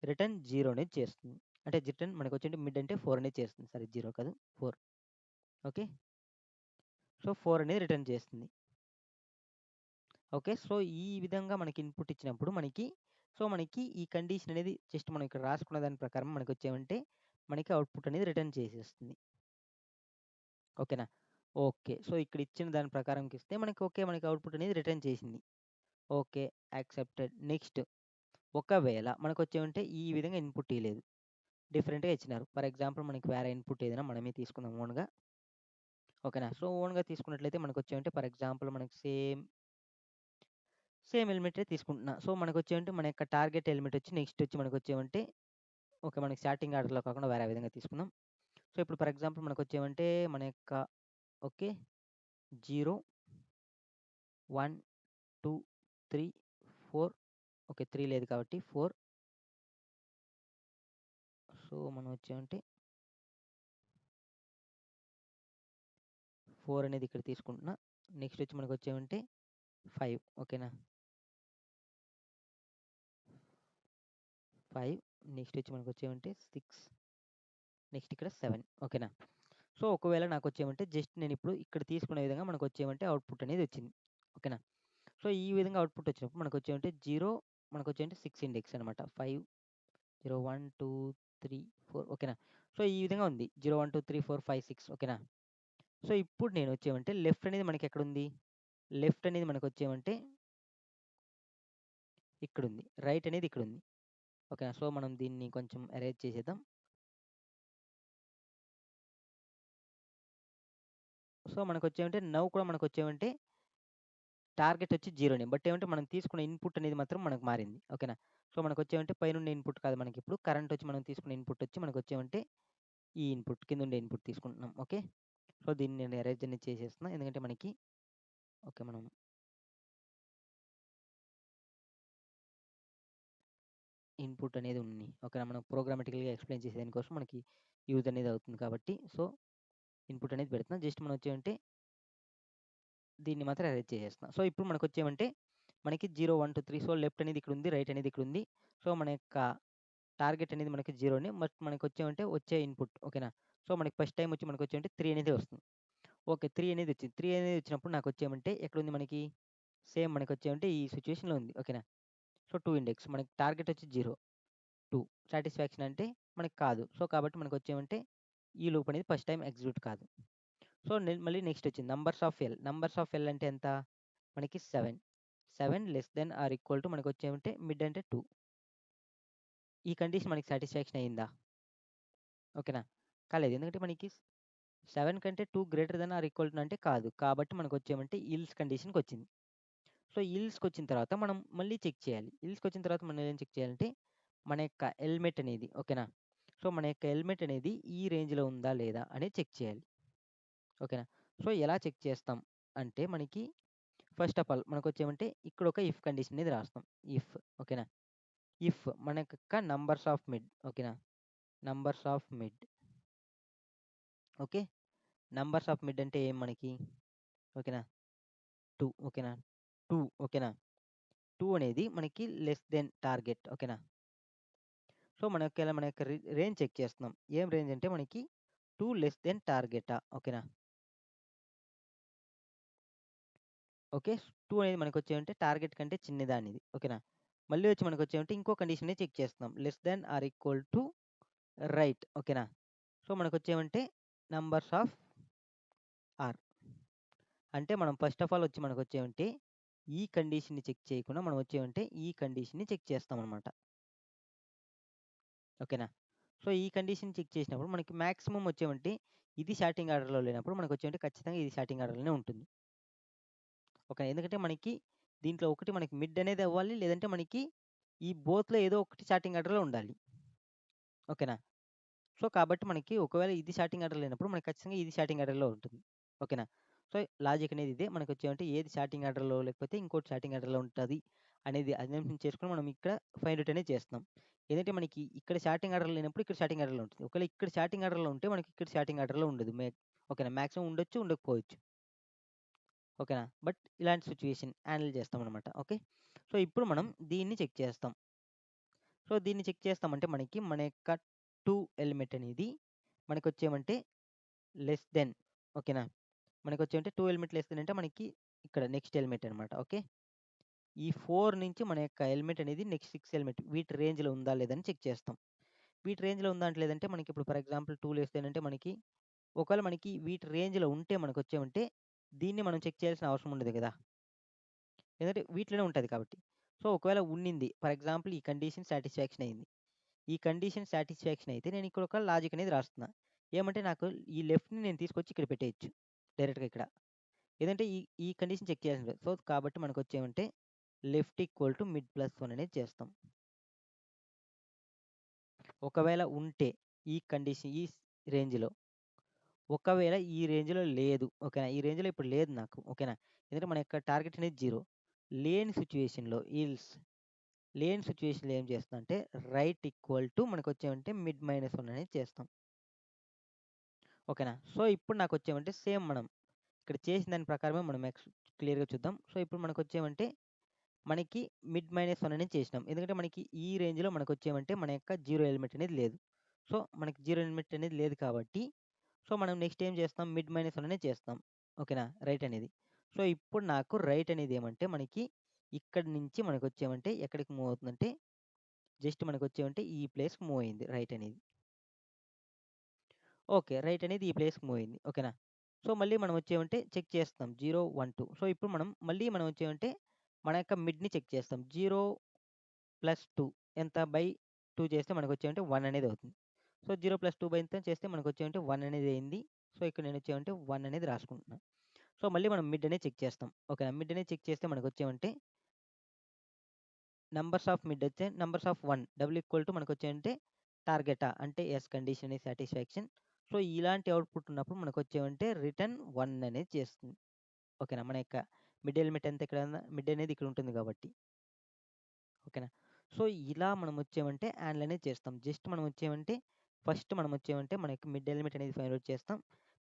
రిటర్న్ 0 అనేది చేస్తుంది. అంటే రిటర్న్ మనకొచ్చేంటే మిడ్ అంటే 4 అనేది చేస్తుంది. సారీ 0 కాదు 4. ఓకే. సో, 4 అనేది రిటర్న్ చేస్తుంది. ఓకే. సో, ఈ విధంగా మనకి ఇన్‌పుట్ ఇచ్చినప్పుడు మనకి ఈ కండిషన్ అనేది జస్ట్ మనం ఇక్కడ రాసుకున్న దాని ప్రకారం మనకొచ్చేమంటే మనకి అవుట్‌పుట్ అనేది రిటర్న్ చేసేస్తుంది. ఓకేనా? ఓకే. సో, ఇక్కడ ఇచ్చిన దాని ప్రకారంకి ఇస్తే మనకి ఓకే. మనకి అవుట్‌పుట్ అనేది రిటర్న్ చేసింది. ఓకే. యాక్సెప్టెడ్. నెక్స్ట్ ఒకవేళ మనకొచ్చేమంటే ఈ విధంగా ఇన్‌పుట్ ఇయలేదు. డిఫరెంట్‌గా ఇచ్చినారు. ఫర్ ఎగ్జాంపుల్ మనకి వేరే ఇన్‌పుట్ ఏదైనా మనమే తీసుకుందాం ఓన్‌గా. ఓకేనా? సో, ఓన్‌గా తీసుకున్నట్లయితే మనకొచ్చేమంటే ఫర్ ఎగ్జాంపుల్ మనకి సేమ్ ఎలిమెంటే తీసుకుంటున్నా. సో, మనకొచ్చేమంటే మన యొక్క టార్గెట్ ఎలిమెంట్ వచ్చి నెక్స్ట్ వచ్చి మనకొచ్చేమంటే ఓకే. మనకి స్టార్టింగ్ ఆర్డర్‌లో కాకుండా వేరే విధంగా తీసుకుందాం. సో, ఇప్పుడు ఫర్ ఎగ్జాంపుల్ మనకొచ్చేమంటే మన యొక్క ఓకే. 0, 1, 2, 3, 4 ఓకే. 3 లేదు కాబట్టి 4 సో, మనం వచ్చామంటే 4 అనేది ఇక్కడ తీసుకుంటున్నా. నెక్స్ట్ వచ్చి మనకొచ్చేమంటే 5 ఓకేనా? 5 నెక్స్ట్ వచ్చి మనకొచ్చేమంటే 6 నెక్స్ట్ ఇక్కడ 7 ఓకేనా? సో, ఒకవేళ నాకొచ్చేమంటే జస్ట్ నేనిప్పుడు ఇక్కడ తీసుకునే విధంగా మనకొచ్చేమంటే అవుట్‌పుట్ అనేది వచ్చింది. ఓకేనా? సో, ఈ విధంగా అవుట్‌పుట్ వచ్చినప్పుడు మనకొచ్చేమంటే 0 మనకొచ్చేమంటే 6 ఇండెక్స్ అనమాట. 5 0, 1, 2, 3, 4 ఓకేనా? సో, ఈ విధంగా ఉంది. 0, 1, 2, 3, 4, 5, 6 ఓకేనా? సో, ఇప్పుడు నేనొచ్చేమంటే లెఫ్ట్ అనేది మనకెక్కడుంది? లెఫ్ట్ అనేది మనకొచ్చేమంటే ఇక్కడుంది. రైట్ అనేది ఇక్కడుంది. ఓకేనా? సో, మనం దీన్ని కొంచెం అరేంజ్ చేసేద్దాం. సో, మనకొచ్చేమంటే నౌ కూడా మనకొచ్చేమంటే టార్గెట్ వచ్చి 0నే. బట్ ఏమంటే మనం తీసుకున్న ఇన్‌పుట్ అనేది మాత్రం మనకు మారింది. ఓకేనా? సో, మనకొచ్చేమంటే పైనుండే ఇన్‌పుట్ కాదు మనకిప్పుడు. కరెంట్ వచ్చి మనం తీసుకున్న ఇన్‌పుట్ వచ్చి మనకొచ్చేమంటే ఈ ఇన్‌పుట్ కిందుండే ఇన్‌పుట్ తీసుకుంటున్నాం. ఓకే. సో, దీన్ని నేను అరేంజ్ అనేది చేసేస్తున్నా. ఎందుకంటే మనకి ఓకే. మనం ఇన్‌పుట్ అనేది ఉంది. ఓకేనా? మనం ప్రోగ్రామాటికల్‌గా ఎక్స్‌ప్లెయిన్ చేసే దానికోసం మనకి యూజ్ అనేది అవుతుంది కాబట్టి సో, ఇన్‌పుట్ అనేది పెడుతున్నా. జస్ట్ మనం వచ్చేమంటే దీన్ని మాత్రం అరేంజ్ చేసేస్తున్నా. సో, ఇప్పుడు మనకొచ్చేమంటే మనకి 0, 1, 2, 3 సో, లెఫ్ట్ అనేది ఇక్కడుంది. రైట్ అనేది ఇక్కడుంది. సో, మన యొక్క టార్గెట్ అనేది మనకి 0నే. బట్ మనకొచ్చేమంటే వచ్చే ఇన్‌పుట్ ఓకేనా? సో, మనకి ఫస్ట్ టైమ్ వచ్చి మనకొచ్చేమంటే 3 అనేది వస్తుంది. ఓకే. 3 అనేది వచ్చింది. 3 అనేది వచ్చినప్పుడు నాకొచ్చేమంటే ఎక్కడుంది మనకి? సేమ్ మనకొచ్చేమంటే ఈ సిట్యుయేషన్‌లో ఉంది. ఓకేనా? So, 2 index. మనకి టార్గెట్ వచ్చి 0, 2 సాటిస్ఫాక్షన్ అంటే మనకి కాదు. సో, కాబట్టి మనకొచ్చేమంటే ఈ లూప్ అనేది ఫస్ట్ టైం ఎగ్జిక్యూట్ కాదు. సో మళ్ళీ నెక్స్ట్ వచ్చింది numbers of L. Numbers of L అంటే ఎంత? మనకి 7 less than or equal to మనకు వచ్చేమంటే మిడ్ అంటే 2. ఈ కండిషన్ మనకి సాటిస్ఫాక్షన్ అయిందా? ఓకేనా? కాలేదు. ఎందుకంటే మనకి 7 కంటే 2 greater than or equal to అంటే కాదు. కాబట్టి మనకు వచ్చేమంటే ఇల్స్ కండిషన్కి వచ్చింది. సో ఇల్స్కి వచ్చిన తర్వాత మనం మళ్ళీ చెక్ చేయాలి. ఇల్స్కి వచ్చిన తర్వాత మనం ఏం చెక్ చేయాలంటే మన యొక్క ఎలిమెంట్ అనేది, ఓకేనా? సో మన యొక్క ఎలిమెంట్ అనేది ఈ రేంజ్లో ఉందా లేదా అనేది చెక్ చేయాలి. ఓకేనా? సో ఎలా చెక్ చేస్తాం అంటే మనకి ఫస్ట్ ఆఫ్ ఆల్ మనకు వచ్చేమంటే ఇక్కడ ఒక ఇఫ్ కండిషన్ అనేది రాస్తాం. ఇఫ్, ఓకేనా? ఇఫ్ మన యొక్క నంబర్స్ ఆఫ్ మిడ్, ఓకేనా? Numbers of mid, okay. Numbers of mid అంటే ఏం మనకి, ఓకేనా? 2, ఓకేనా? 2, ఓకేనా? 2 అనేది మనకి లెస్ దెన్ టార్గెట్, ఓకేనా? సో మన యొక్క రేంజ్ చెక్ చేస్తున్నాం. ఏం రేంజ్ అంటే మనకి 2 లెస్ దెన్ టార్గెటా, ఓకేనా? ఓకే. 2 అనేది మనకు వచ్చేమంటే టార్గెట్ కంటే చిన్నదా అనేది, ఓకేనా? మళ్ళీ వచ్చి మనకు వచ్చేమంటే ఇంకో కండిషన్ చెక్ చేస్తున్నాం. Less than or equal to right, ఓకేనా? సో మనకు వచ్చేమంటే నంబర్స్ ఆఫ్ ఆర్ అంటే మనం ఫస్ట్ ఆఫ్ ఆల్ వచ్చి మనకు వచ్చేమంటే ఈ కండిషన్ని చెక్ చేయకుండా మనం వచ్చేమంటే ఈ కండిషన్ని చెక్ చేస్తామన్నమాట. ఓకేనా? సో ఈ కండిషన్ చెక్ చేసినప్పుడు మనకి మాక్సిమం వచ్చేమంటే ఇది షార్టింగ్ ఆర్డర్లో లేనప్పుడు మనకు వచ్చేమంటే ఖచ్చితంగా ఇది షార్టింగ్ ఆర్డర్లోనే ఉంటుంది. ఓకే. ఎందుకంటే మనకి దీంట్లో ఒకటి మనకి మిడ్ అనేది అవ్వాలి, లేదంటే మనకి ఈ బోత్‌లో ఏదో ఒకటి షార్టింగ్ ఆర్డర్‌లో ఉండాలి. ఓకేనా? సో కాబట్టి మనకి ఒకవేళ ఇది షార్టింగ్ ఆర్డర్ లేనప్పుడు మనకి ఖచ్చితంగా ఇది షార్టింగ్ ఆర్డర్‌లో ఉంటుంది. ఓకేనా? సో లాజిక్ అనేది ఇదే. మనకొచ్చేమంటే ఏది షార్టింగ్ ఆర్డర్‌లో లేకపోతే ఇంకోటి షార్టింగ్ ఆర్డర్‌లో ఉంటది అనేది అజంప్షన్ చేసుకొని మనం ఇక్కడ ఫైండ్ ఔట్ అనేది చేస్తున్నాం. ఏదంటే మనకి ఇక్కడ షార్టింగ్ ఆర్డర్ లేనప్పుడు ఇక్కడ షార్టింగ్ ఆర్డర్‌లో ఉంటుంది. ఒకవేళ ఇక్కడ షార్టింగ్ ఆర్డర్‌లో ఉంటే మనకి ఇక్కడ షార్టింగ్ ఆర్డర్‌లో ఉండదు. ఓకేనా? మాక్సిమం ఉండొచ్చు, ఉండకపోవచ్చు. ఓకేనా? బట్ ఇలాంటి సిట్యుయేషన్ హ్యాండిల్ చేస్తామనమాట. ఓకే. సో ఇప్పుడు మనం దీన్ని చెక్ చేస్తాం. సో దీన్ని చెక్ చేస్తామంటే మనకి మన యొక్క 2 ఎలిమెంట్ అనేది మనకొచ్చేమంటే లెస్ దెన్, ఓకేనా? మనకొచ్చేమంటే 2 ఎలిమెంట్ లెస్ దెన్ అంటే మనకి ఇక్కడ నెక్స్ట్ ఎలిమెంట్ అనమాట. ఓకే. ఈ 4 నుంచి మన యొక్క ఎలిమెంట్ అనేది నెక్స్ట్ 6 ఎలిమెంట్ వీటి రేంజ్‌లో ఉందా లేదని చెక్ చేస్తాం. వీటి రేంజ్‌లో ఉందా అంటే లేదంటే మనకి ఇప్పుడు ఫర్ ఎగ్జాంపుల్ 2 లెస్ దెన్ అంటే మనకి ఒకవేళ మనకి వీటి రేంజ్‌లో ఉంటే మనకొచ్చేమంటే దీన్ని మనం చెక్ చేయాల్సిన అవసరం ఉండదు కదా! ఎందుకంటే వీటిలోనే ఉంటది కాబట్టి. సో ఒకవేళ ఉన్నింది ఫర్ ఎగ్జాంపుల్ ఈ కండిషన్ సాటిస్ఫాక్షన్ అయింది. ఈ కండిషన్ సాటిస్ఫాక్షన్ అయితే నేను ఇక్కడ ఒక లాజిక్ అనేది రాస్తున్నా. ఏమంటే నాకు ఈ లెఫ్ట్‌ని నేను తీసుకొచ్చి ఇక్కడ పెట్టేయొచ్చు. డైరెక్ట్‌గా ఇక్కడ. ఏదంటే ఈ ఈ కండిషన్ చెక్ చేయాల్సింది. సో కాబట్టి మనకొచ్చేమంటే left equal to mid plus 1 అనేది చేస్తాం. ఒకవేళ ఉంటే ఈ కండిషన్ ఈ రేంజ్‌లో, ఒకవేళ ఈ రేంజ్‌లో లేదు, ఓకేనా? ఈ రేంజ్‌లో ఇప్పుడు లేదు నాకు, ఓకేనా? ఎందుకంటే మన యొక్క టార్గెట్ అనేది 0. లేని సిట్యుయేషన్‌లో లేని సిట్యుయేషన్‌లో ఏం చేస్తాం అంటే రైట్ ఈక్వల్ టు మనకొచ్చేమంటే మిడ్ మైనస్ 1 అనేది చేస్తాం. ఓకేనా? సో ఇప్పుడు నాకొచ్చేమంటే సేమ్ మనం ఇక్కడ చేసిన దాని ప్రకారమే మనం క్లియర్‌గా చూద్దాం. సో ఇప్పుడు మనకొచ్చేమంటే మనకి మిడ్ మైనస్ 1 అనేది చేసినాం. ఎందుకంటే మనకి ఈ రేంజ్‌లో మనకొచ్చేమంటే మన యొక్క 0 ఎలిమెంట్ అనేది లేదు. సో మనకి 0 ఎలిమెంట్ అనేది లేదు కాబట్టి సో మనం నెక్స్ట్ ఏం చేస్తాం మిడ్ మైనస్ 1 అనేది చేస్తాం. ఓకేనా? రైట్ అనేది. సో ఇప్పుడు నాకు రైట్ అనేది ఏమంటే మనకి ఇక్కడి నుంచి మనకొచ్చేమంటే ఎక్కడికి మూవ్ అవుతుందంటే జస్ట్ మనకొచ్చేమంటే ఈ ప్లేస్‌కి మూవ్ అయింది రైట్ అనేది. ఓకే. రైట్ అనేది ఈ ప్లేస్‌కి మూవ్ అయింది. ఓకేనా? సో మళ్ళీ మనం వచ్చేమంటే చెక్ చేస్తాం 0, 1, 2. సో ఇప్పుడు మనం వచ్చేమంటే మన యొక్క మిడ్‌ని చెక్ చేస్తాం. 0 ప్లస్ 2 ఎంత బై 2 చేస్తే మనకొచ్చేమంటే 1 అనేది అవుతుంది. సో 0 ప్లస్ 2 బై ఎంత చేస్తే మనకొచ్చేమంటే 1 అనేది అయింది. సో ఇక్కడ నేను వచ్చేమంటే 1 అనేది రాసుకుంటున్నాను. సో మళ్ళీ మనం మిడ్ అనేది చెక్ చేస్తాం. ఓకేనా? మిడ్ అనేది చెక్ చేస్తే మనకొచ్చేమంటే నంబర్స్ ఆఫ్ మిడ్ వచ్చే numbers of 1 double equal to మనకొచ్చేమంటే టార్గెటా అంటే yes condition is satisfaction. So ఇలాంటి అవుట్‌పుట్ ఉన్నప్పుడు మనకొచ్చేమంటే రిటర్న్ 1 అనేది చేస్తుంది. ఓకేనా? మన యొక్క మిడ్ ఎలిమెంట్ ఎంత ఇక్కడ మిడ్ అనేది ఇక్కడ ఉంటుంది కాబట్టి. ఓకేనా? సో ఇలా మనం వచ్చేమంటే హ్యాండిల్ అనేది చేస్తాం. జస్ట్ మనం వచ్చేమంటే ఫస్ట్ మనం వచ్చేమంటే మన యొక్క మిడ్ ఎలిమెంట్ అనేది ఫైండ్ ఔట్ చేస్తాం.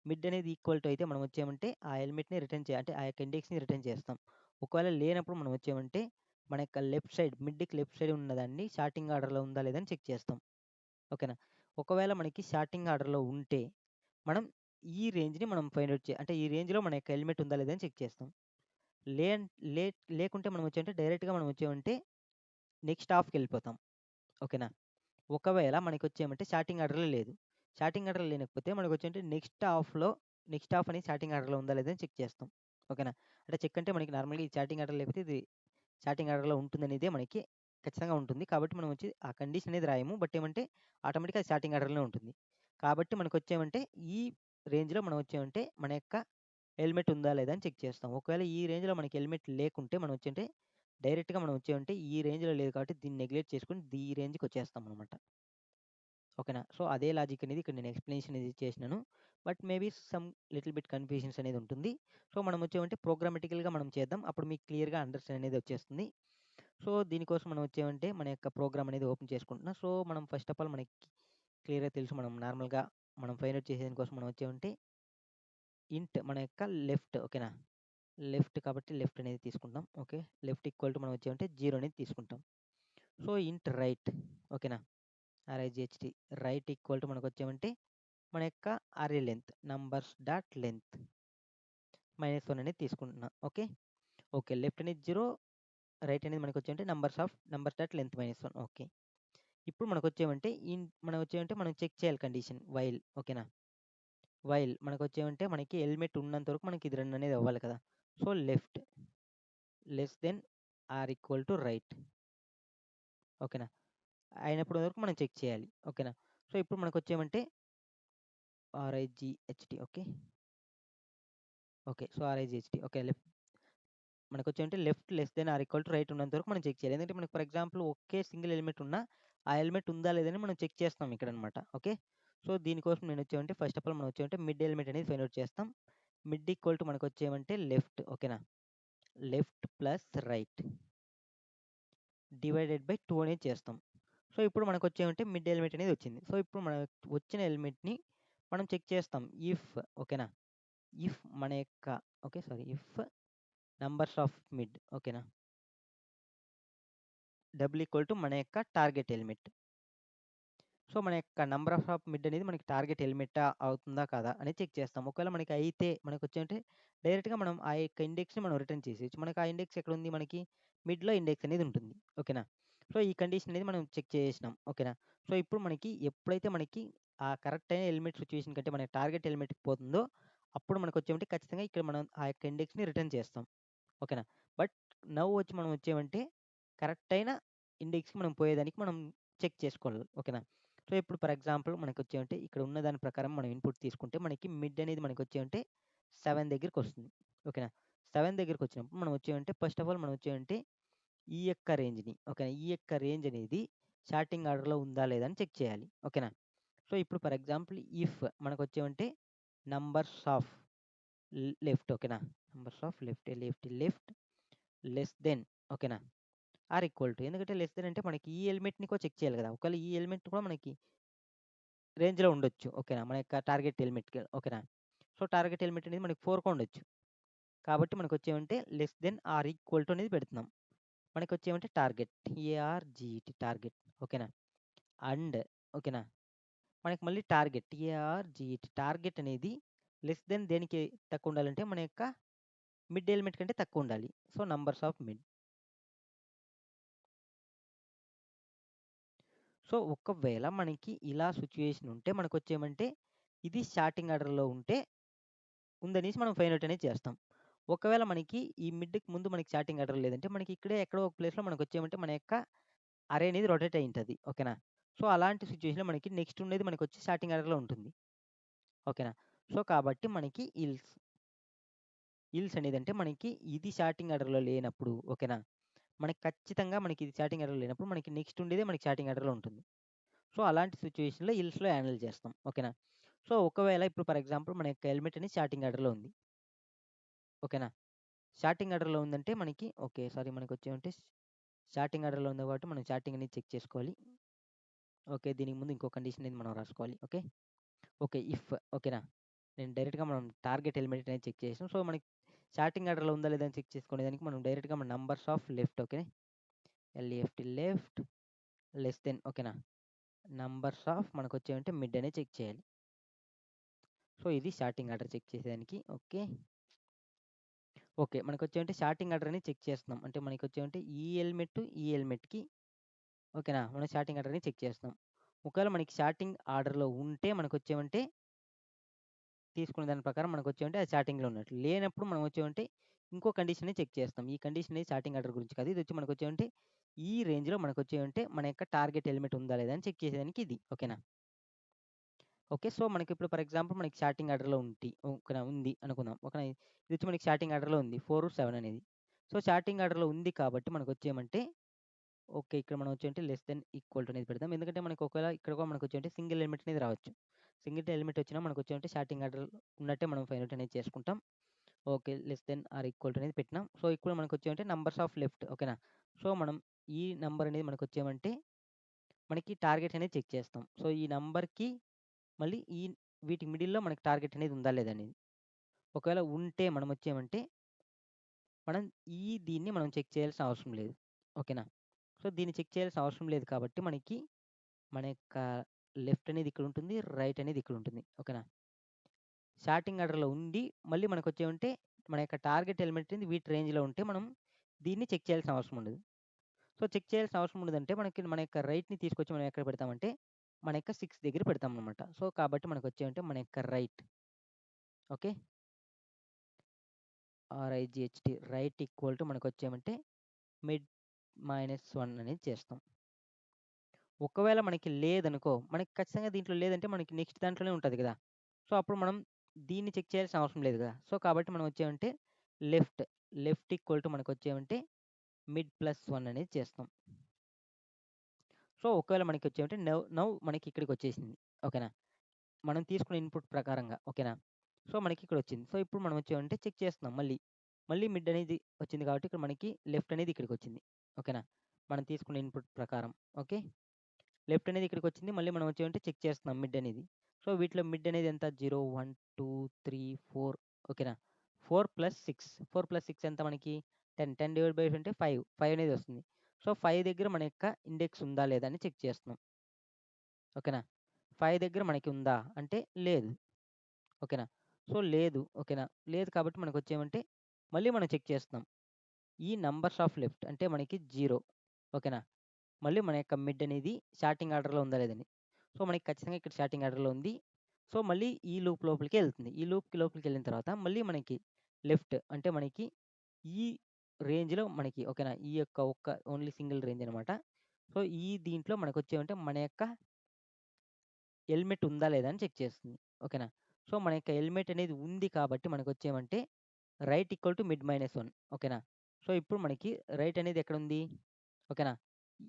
మిడ్ అనేది ఈక్వల్ టు అయితే మనం వచ్చేమంటే ఆ ఎలిమెంట్‌ని రిటర్న్ అంటే ఆ యొక్క ఇండెక్స్‌ని రిటర్న్ చేస్తాం. ఒకవేళ లేనప్పుడు మనం వచ్చేమంటే మన యొక్క లెఫ్ట్ సైడ్ మిడ్‌కి లెఫ్ట్ సైడ్ ఉన్నదాన్ని షార్టింగ్ ఆర్డర్‌లో ఉందా లేదా అని చెక్ చేస్తాం. ఓకేనా? ఒకవేళ మనకి షార్టింగ్ ఆర్డర్‌లో ఉంటే మనం ఈ రేంజ్‌ని మనం ఫైండ్ ఔట్ అంటే ఈ రేంజ్‌లో మన యొక్క ఎలిమెంట్ ఉందా లేదా అని చెక్ చేస్తాం. లేన్ లే లేకుంటే మనం వచ్చేమంటే డైరెక్ట్‌గా మనం వచ్చేమంటే నెక్స్ట్ హాఫ్‌కెళ్ళిపోతాం. ఓకేనా? ఒకవేళ మనకొచ్చేమంటే షార్టింగ్ ఆర్డర్‌లో లేదు. స్టార్టింగ్ ఆర్డర్ లేనకపోతే మనకొచ్చేంటి నెక్స్ట్ హాఫ్ అనేది స్టార్టింగ్ ఆర్డర్‌లో ఉందా లేదా అని చెక్ చేస్తాం. ఓకేనా? అంటే చెక్ అంటే మనకి నార్మల్‌గా ఈ స్టార్టింగ్ ఆర్డర్ లేకపోతే ఇది స్టార్టింగ్ ఆర్డర్‌లో ఉంటుందనేదే మనకి ఖచ్చితంగా ఉంటుంది. కాబట్టి మనం వచ్చి ఆ కండిషన్ అనేది రాయము. బట్ ఏమంటే ఆటోమేటిక్‌గా అది స్టార్టింగ్ ఆర్డర్‌లోనే ఉంటుంది. కాబట్టి మనకొచ్చేమంటే ఈ రేంజ్‌లో మనం వచ్చామంటే మన యొక్క హెల్మెట్ ఉందా లేదా అని చెక్ చేస్తాం. ఒకవేళ ఈ రేంజ్‌లో మనకి హెల్మెట్ లేకుంటే మనం వచ్చేంటే డైరెక్ట్‌గా మనం వచ్చామంటే ఈ రేంజ్‌లో లేదు కాబట్టి దీన్ని నెగ్లెక్ట్ చేసుకొని ఈ రేంజ్‌కి వచ్చేస్తామనమాట. ఓకేనా? సో, అదే లాజిక్ అనేది ఇక్కడ నేను ఎక్స్‌ప్లనేషన్ అనేది చేసినాను. But maybe some little bit confusions అనేది ఉంటుంది. సో, మనం వచ్చామంటే ప్రోగ్రామాటికల్‌గా మనం చేద్దాం. అప్పుడు మీకు క్లియర్‌గా అండర్‌స్టాండ్ అనేది వచ్చేస్తుంది. సో, దీనికోసం మనం వచ్చామంటే మన యొక్క ప్రోగ్రామ్ అనేది ఓపెన్ చేసుకుంటున్నా. సో, మనం ఫస్ట్ ఆఫ్ ఆల్ మనకి క్లియర్‌గా తెలుసు. మనం నార్మల్‌గా మనం ఫైండ్ ఔట్ చేసేదాని కోసం మనం వచ్చామంటే ఇంట్ మన యొక్క లెఫ్ట్ ఓకేనా? లెఫ్ట్ కాబట్టి లెఫ్ట్ అనేది తీసుకుంటాం. ఓకే. లెఫ్ట్ ఈక్వల్ టు మనం వచ్చామంటే 0 అనేది తీసుకుంటాం. సో, ఇంట్ రైట్ ఓకేనా? ఆర్ఐజీహెచ్‌టి రైట్ ఈక్వల్ టు మనకొచ్చామంటే మన యొక్క array length numbers dot length -1 అనేది తీసుకుంటున్నా. ఓకే. ఓకే. లెఫ్ట్ అనేది 0 రైట్ అనేది మనకొచ్చేమంటే నంబర్స్ డాట్ లెంత్ -1 ఓకే. ఇప్పుడు మనకొచ్చేమంటే మనం వచ్చేమంటే మనం చెక్ చేయాలి కండిషన్ వైల్ ఓకేనా? వైల్ మనకొచ్చేమంటే మనకి హెల్మెట్ ఉన్నంత వరకు మనకి ఇది రన్ అనేది అవ్వాలి కదా! So, left less than or equal to right ఓకేనా? అయినప్పటి వరకు మనం చెక్ చేయాలి. ఓకేనా? సో, ఇప్పుడు మనకొచ్చేమంటే R I G H T okay. Okay. So, R I G H T okay. మనకొచ్చేమంటే left less than or equal to right ఉన్నంత వరకు మనం చెక్ చేయాలి. ఎందుకంటే మనకు ఫర్ ఎగ్జాంపుల్ ఒకే సింగిల్ హెల్మెట్ ఉన్నా, ఆ హెల్మెట్ ఉందా లేదని మనం చెక్ చేస్తాం ఇక్కడనమాట. ఓకే. సో, దీనికోసం నేనొచ్చామంటే ఫస్ట్ ఆఫ్ ఆల్ మనం వచ్చామంటే మిడ్ హెల్మెట్ అనేది ఫైండ్ ఔట్ చేస్తాం. మిడ్ ఈక్వల్ టు మనకొచ్చేమంటే లెఫ్ట్ ఓకేనా? Left plus right divided by 2 అనేది చేస్తాం. సో, ఇప్పుడు మనకొచ్చేమంటే మిడ్ హెల్మెట్ అనేది వచ్చింది. సో, ఇప్పుడు మనకు వచ్చిన హెల్మెట్‌ని మనం చెక్ చేస్తాం. ఇఫ్ ఓకేనా? ఇఫ్ మన యొక్క okay. Sorry. If numbers of mid ఓకేనా? డబుల్ ఈక్వల్ టు మన యొక్క టార్గెట్ హెల్మెట్. సో, మన యొక్క నంబర్ ఆఫ్ మిడ్ అనేది మనకి టార్గెట్ హెల్మెట్టా అవుతుందా కాదా అనేది చెక్ చేస్తాం. ఒకవేళ మనకి అయితే మనకొచ్చేంటే డైరెక్ట్‌గా మనం ఆ యొక్క ఇండెక్స్‌ని మనం రిటర్న్ చేసేయొచ్చు. మనకు ఆ ఇండెక్స్ ఎక్కడుంది మనకి మిడ్‌లో ఇండెక్స్ అనేది ఉంటుంది. ఓకేనా? సో, ఈ కండిషన్ అనేది మనం చెక్ చేసేసినాం. ఓకేనా? సో, ఇప్పుడు మనకి ఎప్పుడైతే మనకి ఆ కరెక్ట్ అయిన హెల్మెట్ సిట్యుయేషన్ కంటే మన టార్గెట్ హెల్మెట్‌కి పోతుందో అప్పుడు మనకొచ్చేమంటే ఖచ్చితంగా ఇక్కడ మనం ఆ యొక్క ఇండెక్స్‌ని రిటర్న్ చేస్తాం. ఓకేనా? బట్ నౌ వచ్చి మనం వచ్చేమంటే కరెక్ట్ అయిన ఇండెక్స్‌కి మనం పోయేదానికి మనం చెక్ చేసుకోవాలి. ఓకేనా? సో, ఇప్పుడు ఫర్ ఎగ్జాంపుల్ మనకొచ్చేమంటే ఇక్కడ ఉన్న దాని ప్రకారం మనం ఇన్‌పుట్ తీసుకుంటే మనకి మిడ్ అనేది మనకొచ్చేమంటే 7 దగ్గరికొస్తుంది. ఓకేనా? 7 దగ్గరికొచ్చినప్పుడు మనం వచ్చేమంటే ఫస్ట్ ఆఫ్ ఆల్ మనం వచ్చేమంటే ఈ యొక్క రేంజ్‌ని ఓకేనా? ఈ యొక్క రేంజ్ అనేది సార్టింగ్ ఆర్డర్‌లో ఉందా లేదా అని చెక్ చేయాలి. ఓకేనా? సో, ఇప్పుడు ఫర్ ఎగ్జాంపుల్ ఇఫ్ మనకొచ్చేమంటే నంబర్స్ ఆఫ్ లెఫ్ట్ ఓకేనా? Numbers of left less than ఓకేనా? ఆర్ ఈక్వల్ టు ఎందుకంటే లెస్ దెన్ అంటే మనకి ఈ ఎలిమెంట్‌ని కూడా చెక్ చేయాలి కదా! ఒకవేళ ఈ ఎలిమెంట్ కూడా మనకి రేంజ్‌లో ఉండొచ్చు. ఓకేనా? మన యొక్క టార్గెట్ ఎలిమెంట్‌కి ఓకేనా? సో, టార్గెట్ ఎలిమెంట్ అనేది మనకి 4 కూడా ఉండొచ్చు. కాబట్టి మనకొచ్చేమంటే less than or equal to అనేది పెడుతున్నాం. మనకొచ్చేమంటే టార్గెట్ టీఏఆర్‌జీఈటీ టార్గెట్ ఓకేనా? అండ్ ఓకేనా? మనకి మళ్ళీ టార్గెట్ టీఏఆర్‌జీఈటీ టార్గెట్ అనేది లెస్ దెన్ దేనికి తక్కువ ఉండాలంటే మన యొక్క మిడ్ ఎలిమెంట్ కంటే తక్కువ ఉండాలి. So, numbers of mid. So, ఒకవేళ మనకి ఇలా సిట్యుయేషన్ ఉంటే మనకొచ్చేమంటే ఇది స్టార్టింగ్ ఆర్డర్‌లో ఉందనేసి మనం ఫైండ్ ఔట్ అనేది చేస్తాం. ఒకవేళ మనకి ఈ మిడ్‌కి ముందు మనకి స్టార్టింగ్ ఆర్డర్ లేదంటే మనకి ఇక్కడే ఎక్కడో ఒక ప్లేస్‌లో మనకొచ్చేమంటే మన యొక్క అరే అనేది రొటేట్ అయ్యుంటది. ఓకేనా? సో, అలాంటి సిట్యుయేషన్‌లో మనకి నెక్స్ట్ ఉండేది మనకొచ్చి స్టార్టింగ్ ఆర్డర్‌లో ఉంటుంది. ఓకేనా? సో, కాబట్టి మనకి ఇల్స్ అనేదంటే మనకి ఇది స్టార్టింగ్ ఆర్డర్‌లో లేనప్పుడు ఓకేనా? మనకి ఖచ్చితంగా మనకి ఇది స్టార్టింగ్ ఆర్డర్‌లో లేనప్పుడు మనకి నెక్స్ట్ ఉండేదే మనకి స్టార్టింగ్ ఆర్డర్‌లో ఉంటుంది. సో, అలాంటి సిట్యుయేషన్‌లో ఇల్స్‌లో హ్యాండిల్ చేస్తాం. ఓకేనా? సో, ఒకవేళ ఇప్పుడు ఫర్ ఎగ్జాంపుల్ మన యొక్క హెల్మెట్ అనేది స్టార్టింగ్ ఆర్డర్‌లో ఉంది. ఓకేనా? స్టార్టింగ్ ఆర్డర్‌లో ఉందంటే మనకి ఓకే. సారీ మనకొచ్చేమంటే స్టార్టింగ్ ఆర్డర్‌లో ఉంది కాబట్టి మనం స్టార్టింగ్ అనేది చెక్ చేసుకోవాలి. ఓకే. దీనికి ముందు ఇంకో కండిషన్ అనేది మనం రాసుకోవాలి. ఓకే. ఓకే. ఇఫ్ ఓకేనా? నేను డైరెక్ట్‌గా మనం టార్గెట్ ఎలిమెంట్ అనేది చెక్ చేసాం. సో, మనకి స్టార్టింగ్ ఆర్డర్‌లో ఉందా లేదా అని చెక్ చేసుకునేదానికి మనం డైరెక్ట్‌గా మన numbers of left okay. LEFT left less than ఓకేనా? నంబర్స్ ఆఫ్ మనకొచ్చేమంటే మిడ్ అనేది చెక్ చేయాలి. సో, ఇది స్టార్టింగ్ ఆర్డర్ చెక్ చేసేదానికి. ఓకే. ఓకే. మనకొచ్చేమంటే స్టార్టింగ్ ఆర్డర్ అనేది చెక్ చేస్తున్నాం. అంటే మనకొచ్చేమంటే ఈ ఎలిమెంట్, ఈ ఎలిమెంట్‌కి ఓకేనా? మనం స్టార్టింగ్ ఆర్డర్ అనేది చెక్ చేస్తున్నాం. ఒకవేళ మనకి షార్టింగ్ ఆర్డర్లో ఉంటే మనకు వచ్చేమంటే తీసుకునే దాని ప్రకారం మనకు వచ్చేమంటే అది స్టార్టింగ్లో ఉన్నట్లు. లేనప్పుడు మనం వచ్చేమంటే ఇంకో కండిషన్ని చెక్ చేస్తాం. ఈ కండిషన్ అనేది స్టార్టింగ్ ఆర్డర్ గురించి కాదు. ఇది వచ్చి మనకు వచ్చేమంటే ఈ రేంజ్లో మనకు వచ్చేమంటే మన యొక్క టార్గెట్ ఎలిమెంట్ ఉందా లేదా అని చెక్ చేసేదానికి ఇది. ఓకేనా? ఓకే. సో, మనకి ఇప్పుడు ఫర్ ఎగ్జాంపుల్ మనకి స్టార్టింగ్ ఆర్డర్‌లో ఓకేనా ఉంది అనుకుందాం. ఓకేనా? ఇది వచ్చి మనకి స్టార్టింగ్ ఆర్డర్‌లో ఉంది. 4, 7 అనేది. సో, స్టార్టింగ్ ఆర్డర్‌లో ఉంది కాబట్టి మనకు వచ్చేమంటే ఓకే. ఇక్కడ మనం వచ్చేంటి లెస్ దెన్ ఈక్వల్ టు అనేది పెడదాం. ఎందుకంటే మనకు ఒకవేళ ఇక్కడ కూడా మనకు వచ్చేంటి సింగిల్ ఎలిమెంట్ అనేది రావచ్చు. సింగిల్ ఎలిమెంట్ వచ్చినా మనకు వచ్చేంటి స్టార్టింగ్ ఆర్డర్ ఉన్నట్టే మనం ఫైండ్ ఔట్ అనేది చేసుకుంటాం. Okay. Less than or equal to అనేది పెట్టినాం. సో, ఇప్పుడు మనకు వచ్చేమంటే నంబర్స్ ఆఫ్ లెఫ్ట్. ఓకేనా? సో, మనం ఈ నంబర్ అనేది మనకు వచ్చేమంటే మనకి టార్గెట్ అనేది చెక్ చేస్తాం. సో, ఈ నంబర్‌కి మళ్ళీ వీటి మిడిల్‌లో మనకి టార్గెట్ అనేది ఉందా లేదా అనేది. ఒకవేళ ఉంటే మనం వచ్చేమంటే మనం దీన్ని మనం చెక్ చేయాల్సిన అవసరం లేదు. ఓకేనా? సో, దీన్ని చెక్ చేయాల్సిన అవసరం లేదు కాబట్టి మనకి మన యొక్క లెఫ్ట్ అనేది ఇక్కడ ఉంటుంది. రైట్ అనేది ఇక్కడ ఉంటుంది. ఓకేనా? స్టార్టింగ్ ఆర్డర్‌లో ఉండి మళ్ళీ మనకొచ్చేమంటే మన యొక్క టార్గెట్ ఎలిమెంట్ అనేది వీటి రేంజ్‌లో ఉంటే మనం దీన్ని చెక్ చేయాల్సిన అవసరం ఉండదు. సో, చెక్ చేయాల్సిన అవసరం ఉండదంటే మనకి మన యొక్క రైట్‌ని తీసుకొచ్చి మనం ఎక్కడ పెడతామంటే మన యొక్క 6 దగ్గర పెడతామనమాట. సో, కాబట్టి మనకొచ్చేమంటే మన యొక్క right okay. RIGHT right equal to మనకొచ్చేమంటే మిడ్ -1 అనేది చేస్తాం. ఒకవేళ మనకి లేదనుకో, మనకి ఖచ్చితంగా దీంట్లో లేదంటే మనకి నెక్స్ట్ దాంట్లోనే ఉంటది గదా! సో, అప్పుడు మనం దీన్ని చెక్ చేయాల్సిన అవసరం లేదు గదా! సో, కాబట్టి మనం వచ్చేమంటే లెఫ్ట్, లెఫ్ట్ ఈక్వల్ టు మనకొచ్చేమంటే మిడ్ +1 అనేది చేస్తాం. సో, ఒకవేళ మనకొచ్చేమంటే నౌ మనకి ఇక్కడికొచ్చేసింది. ఓకేనా? మనం తీసుకున్న ఇన్‌పుట్ ప్రకారంగా. ఓకేనా? సో, మనకిక్కడొచ్చింది. సో, ఇప్పుడు మనం వచ్చామంటే చెక్ చేస్తున్నాం మళ్ళీ. మళ్ళీ మిడ్ అనేది వచ్చింది కాబట్టి ఇక్కడ మనకి లెఫ్ట్ అనేది ఇక్కడికొచ్చింది. ఓకేనా? మనం తీసుకున్న ఇన్‌పుట్ ప్రకారం. ఓకే. లెఫ్ట్ అనేది ఇక్కడికొచ్చింది. మళ్ళీ మనం వచ్చామంటే చెక్ చేస్తున్నాం మిడ్ అనేది. సో, వీటిలో మిడ్ అనేది ఎంత 0, 1, 2, 3, 4 ఓకేనా? 4 + 6 4 + 6 ఎంత మనకి 10. 10 డివైడ్ బై అంటే 5. 5 అనేది వస్తుంది. సో, 5 దగ్గర మన యొక్క ఇండెక్స్ ఉందా లేదా అని చెక్ చేస్తున్నాం. ఓకేనా? 5 దగ్గర మనకి ఉందా? అంటే లేదు. ఓకేనా? సో, లేదు. ఓకేనా? లేదు కాబట్టి మనకొచ్చేమంటే మళ్ళీ మనం చెక్ చేస్తున్నాం. ఈ నంబర్స్ ఆఫ్ లెఫ్ట్ అంటే మనకి 0 ఓకేనా? మళ్ళీ మన యొక్క మిడ్ అనేది స్టార్టింగ్ ఆర్డర్‌లో ఉందా లేదని. సో, మనకి ఖచ్చితంగా ఇక్కడ స్టార్టింగ్ ఆర్డర్‌లో ఉంది. సో, మళ్ళీ ఈ లూప్ లోపలికే ఎళ్తుంది. ఈ లూప్‌కి లోపలికెళ్ళిన తర్వాత మళ్ళీ మనకి లెఫ్ట్ అంటే మనకి ఈ రేంజ్‌లో మనకి ఓకేనా? ఈ యొక్క ఓన్లీ సింగిల్ రేంజ్ అనమాట. సో, దీంట్లో మనకొచ్చేమంటే మన యొక్క హెల్మెట్ ఉందా లేదా అని చెక్ చేస్తుంది. ఓకేనా? సో, మన యొక్క హెల్మెట్ అనేది ఉంది కాబట్టి మనకొచ్చేమంటే రైట్ ఈక్వల్ టు మిడ్ -1 ఓకేనా? సో, ఇప్పుడు మనకి రైట్ అనేది ఎక్కడుంది? ఓకేనా?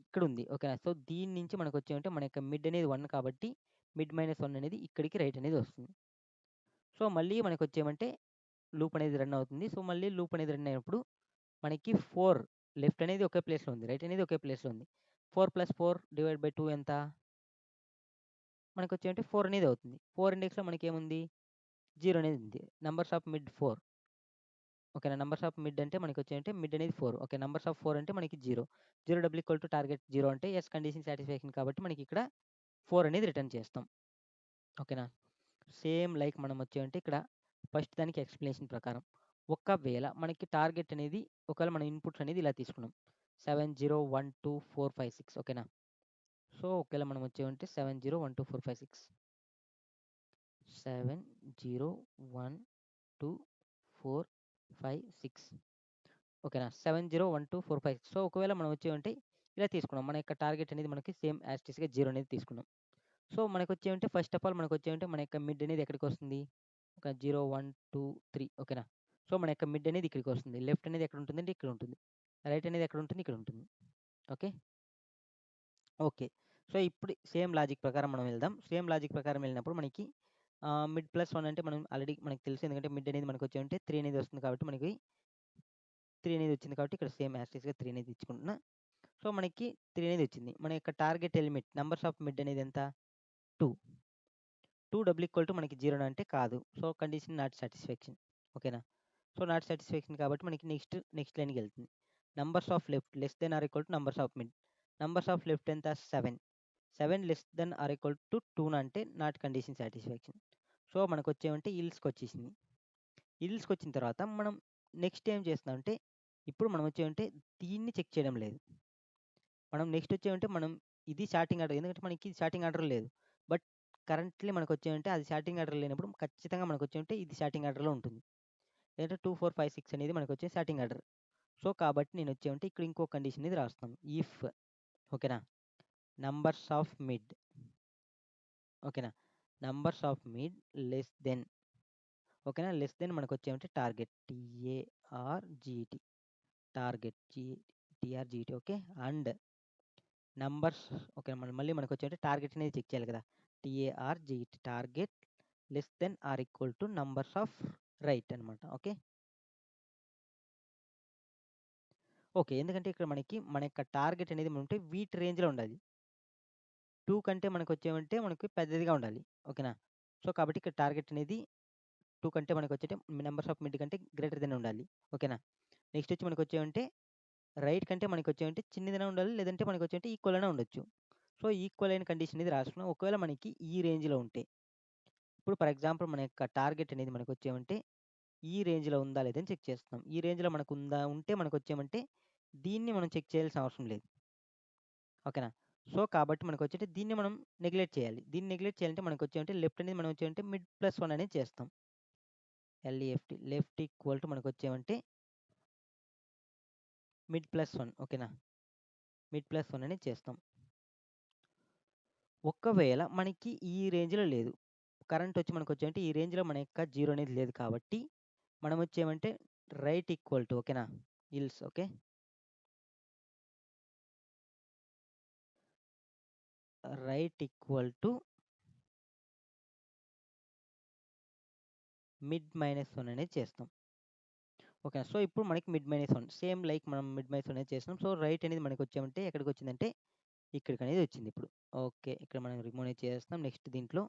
ఇక్కడుంది. ఓకేనా? సో, దీని నుంచి మనకొచ్చేమంటే మన యొక్క మిడ్ అనేది 1 కాబట్టి మిడ్ -1 అనేది ఇక్కడికి రైట్ అనేది వస్తుంది. సో, మళ్ళీ మనకొచ్చేమంటే లూప్ అనేది రన్ అవుతుంది. సో, మళ్ళీ లూప్ అనేది రన్ అయినప్పుడు మనకి 4 లెఫ్ట్ అనేది ఒకే ప్లేస్‌లో ఉంది. రైట్ అనేది ఒకే ప్లేస్‌లో ఉంది. 4 + 4 డివైడ్ బై 2 ఎంత? మనకొచ్చేమంటే 4 అనేది అవుతుంది. 4 ఇండెక్స్‌లో మనకేముంది? 0 అనేది ఉంది. నంబర్స్ ఆఫ్ మిడ్ 4 ఓకేనా? నంబర్స్ ఆఫ్ మిడ్ అంటే మనకొచ్చేంటే మిడ్ అనేది 4 ఓకే. నంబర్స్ ఆఫ్ 4 అంటే మనకి 0. 0 డబుల్ ఈక్వల్ టు టార్గెట్ 0 అంటే యెస్ కండిషన్ సాటిస్ఫాక్షన్ కాబట్టి మనకిక్కడ 4 అనేది రిటర్న్ చేస్తాం. ఓకేనా? సేమ్ లైక్ మనం వచ్చేమంటే ఇక్కడ ఫస్ట్ దానికి ఎక్స్‌ప్లనేషన్ ప్రకారం. ఒకవేళ మనకి టార్గెట్ అనేది ఒకవేళ మన ఇన్‌పుట్స్ అనేది ఇలా తీసుకున్నాం. 7, 0, 1, 2, 4, 5, 6 ఓకేనా? సో, ఒకవేళ మనం వచ్చేమంటే 7, 0, 1, 2, 4, 5, 6 7, 0, 1, 2, 4, 5, 6 ఓకేనా? 7, 0, 1, 2, 4, 5 సో, ఒకవేళ మనం వచ్చేమంటే ఇలా తీసుకున్నాం. మన యొక్క టార్గెట్ అనేది మనకి సేమ్ యాజ్ ఇట్ ఈస్‌గా 0 అనేది తీసుకున్నాం. సో, మనకొచ్చేమంటే ఫస్ట్ ఆఫ్ ఆల్ మనకొచ్చేమంటే మన యొక్క మిడ్ అనేది ఎక్కడికొస్తుంది? ఒక 0, 1, 2, 3 ఓకేనా? సో, మన యొక్క మిడ్ అనేది ఇక్కడికొస్తుంది. లెఫ్ట్ అనేది ఎక్కడ ఉంటుందంటే ఇక్కడ ఉంటుంది. రైట్ అనేది ఎక్కడ ఉంటుంది? ఇక్కడ ఉంటుంది. ఓకే. ఓకే. సో, ఇప్పుడు సేమ్ లాజిక్ ప్రకారం మనం వెళ్దాం. సేమ్ లాజిక్ ప్రకారం వెళ్ళినప్పుడు మనకి మిడ్ +1 అంటే మనం ఆల్రెడీ మనకు తెలుసు. ఎందుకంటే మిడ్ అనేది మనకొచ్చేమంటే 3 అనేది వస్తుంది కాబట్టి మనకి 3 అనేది వచ్చింది కాబట్టి ఇక్కడ సేమ్ యాజ్ ఇట్ ఈస్‌గా 3 అనేది ఇచ్చుకుంటున్నా. సో, మనకి 3 అనేది వచ్చింది. మన యొక్క target element numbers of mid అనేది ఎంత? 2. 2 డబుల్ ఈక్వల్ టు మనకి 0 అంటే కాదు. So, condition not satisfaction. ఓకేనా? సో, నాట్ సాటిస్ఫాక్షన్ కాబట్టి మనకి నెక్స్ట్ లైన్‌కెళ్తుంది. Numbers of left less than or equal to numbers of mid. Numbers of left ఎంత? 7. 7 less than or equal to 2 అంటే నాట్ కండిషన్ సాటిస్ఫాక్షన్. సో, మనకొచ్చేమంటే ఈల్స్‌కొచ్చేసింది. ఈల్స్‌కొచ్చిన తర్వాత మనం నెక్స్ట్ ఏం చేస్తున్నామంటే ఇప్పుడు మనం వచ్చేమంటే దీన్ని చెక్ చేయడం లేదు. మనం నెక్స్ట్ వచ్చేమంటే మనం ఇది స్టార్టింగ్ ఆర్డర్, ఎందుకంటే మనకి స్టార్టింగ్ ఆర్డర్ లేదు. బట్ కరెంట్లీ మనకు వచ్చేమంటే అది స్టార్టింగ్ ఆర్డర్ లేనప్పుడు ఖచ్చితంగా మనకు వచ్చేమంటే ఇది స్టార్టింగ్ ఆర్డర్లో ఉంటుంది. లేదంటే 2 4 5 6 అనేది మనకు వచ్చే స్టార్టింగ్ ఆర్డర్. సో కాబట్టి నేను వచ్చేమంటే ఇక్కడ ఇంకో కండిషన్ అనేది రాస్తాం. ఇఫ్ ఓకేనా, నంబర్స్ ఆఫ్ మిడ్ ఓకేనా, numbers of mid less than ఓకేనా, లెస్ దెన్ మనకు వచ్చేమంటే target T A R G T, target T R G T okay. And numbers okay, మళ్ళీ మనకు వచ్చేమంటే టార్గెట్ అనేది చెక్ చేయాలి కదా, T A R G T target less than or equal to numbers of right అనమాట. ఓకే ఓకే, ఎందుకంటే ఇక్కడ మన యొక్క టార్గెట్ అనేది ఉంటే వీటి రేంజ్లో ఉండాలి. 2 కంటే మనకు వచ్చేమంటే మనకి పెద్దదిగా ఉండాలి. ఓకేనా, సో కాబట్టి ఇక్కడ టార్గెట్ అనేది 2 కంటే మనకు వచ్చేటే నెంబర్స్ ఆఫ్ మిడ్ కంటే గ్రేటర్ దెన్ ఉండాలి. ఓకేనా, నెక్స్ట్ వచ్చి మనకు వచ్చేమంటే రైట్ కంటే మనకు వచ్చేమంటే చిన్నదైనా ఉండాలి, లేదంటే మనకు వచ్చేంటే ఈక్వల్ అయినా ఉండొచ్చు. సో ఈక్వల్ అయిన కండిషన్ అనేది రాసుకున్నాం. ఒకవేళ మనకి ఈ రేంజ్లో ఉంటే, ఇప్పుడు ఫర్ ఎగ్జాంపుల్ మన యొక్క టార్గెట్ అనేది మనకు వచ్చేమంటే ఈ రేంజ్లో ఉందా లేదని చెక్ చేస్తున్నాం. ఈ రేంజ్లో మనకు ఉంటే మనకు వచ్చేమంటే దీన్ని మనం చెక్ చేయాల్సిన అవసరం లేదు. ఓకేనా, సో కాబట్టి మనకు వచ్చేటి దీన్ని మనం నెగ్లెక్ట్ చేయాలి. దీన్ని నెగ్లెక్ట్ చేయాలంటే మనకు వచ్చేమంటే లెఫ్ట్ అనేది మనం వచ్చేమంటే మిడ్ ప్లస్ 1 అనేది చేస్తాం. ఎల్ఈఎఫ్టి లెఫ్ట్ ఈక్వల్ టు మనకు వచ్చేమంటే మిడ్ ప్లస్ 1 ఓకేనా, మిడ్ ప్లస్ 1 అనేది చేస్తాం. ఒకవేళ మనకి ఈ రేంజ్లో లేదు, కరెంట్ వచ్చి మనకు వచ్చేమంటే ఈ రేంజ్లో మన యొక్క జీరో అనేది లేదు కాబట్టి మనం వచ్చేమంటే రైట్ ఈక్వల్ టు ఓకేనా, ills okay, right equal to mid minus 1 అనేది చేస్తాం. ఓకే, సో ఇప్పుడు మనకి మిడ్ మైనస్ 1 సేమ్ లైక్ మనం మిడ్ మైనస్ 1 అనేది చేస్తున్నాం. సో రైట్ అనేది మనకి వచ్చామంటే ఎక్కడికి వచ్చిందంటే ఇక్కడికి అనేది వచ్చింది ఇప్పుడు. ఓకే, ఇక్కడ మనం రిమూవ్ అనేది చేస్తాం నెక్స్ట్ దీంట్లో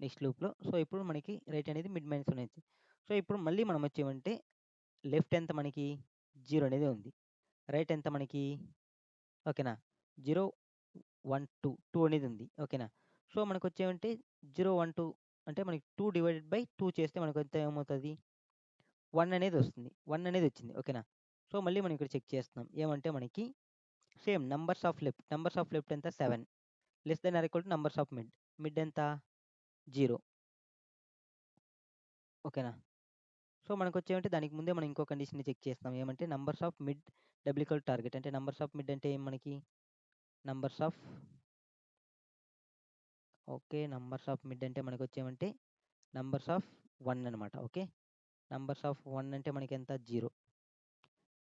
నెక్స్ట్ లూప్లో. సో ఇప్పుడు మనకి రైట్ అనేది మిడ్ మైనస్ 1 అనేది. సో ఇప్పుడు మళ్ళీ మనం వచ్చేమంటే లెఫ్ట్ ఎంత మనకి 0 అనేది ఉంది, రైట్ ఎంత మనకి ఓకేనా 0 1 2 2 అనేది ఉంది. ఓకేనా, సో మనకు వచ్చేమంటే 0 1 2 అంటే మనకి 2 డివైడెడ్ బై 2 చేస్తే మనకు ఎంత ఏమవుతుంది 1 అనేది వస్తుంది, 1 అనేది వచ్చింది. ఓకేనా, సో మళ్ళీ మనం ఇక్కడ చెక్ చేస్తున్నాం ఏమంటే మనకి సేమ్ నంబర్స్ ఆఫ్ లెఫ్ట్ ఎంత 7 less than or equal to numbers of mid, mid ఎంత 0 ఓకేనా. సో మనకు వచ్చేమంటే దానికి ముందే మనం ఇంకో కండిషన్ని చెక్ చేస్తాం ఏమంటే numbers of mid double equal target, అంటే నంబర్స్ ఆఫ్ మిడ్ అంటే ఏం మనకి numbers of okay, numbers of mid అంటే మనకు వచ్చేమంటే నంబర్స్ ఆఫ్ 1 అనమాట. ఓకే, నంబర్స్ ఆఫ్ 1 అంటే మనకి ఎంత 0,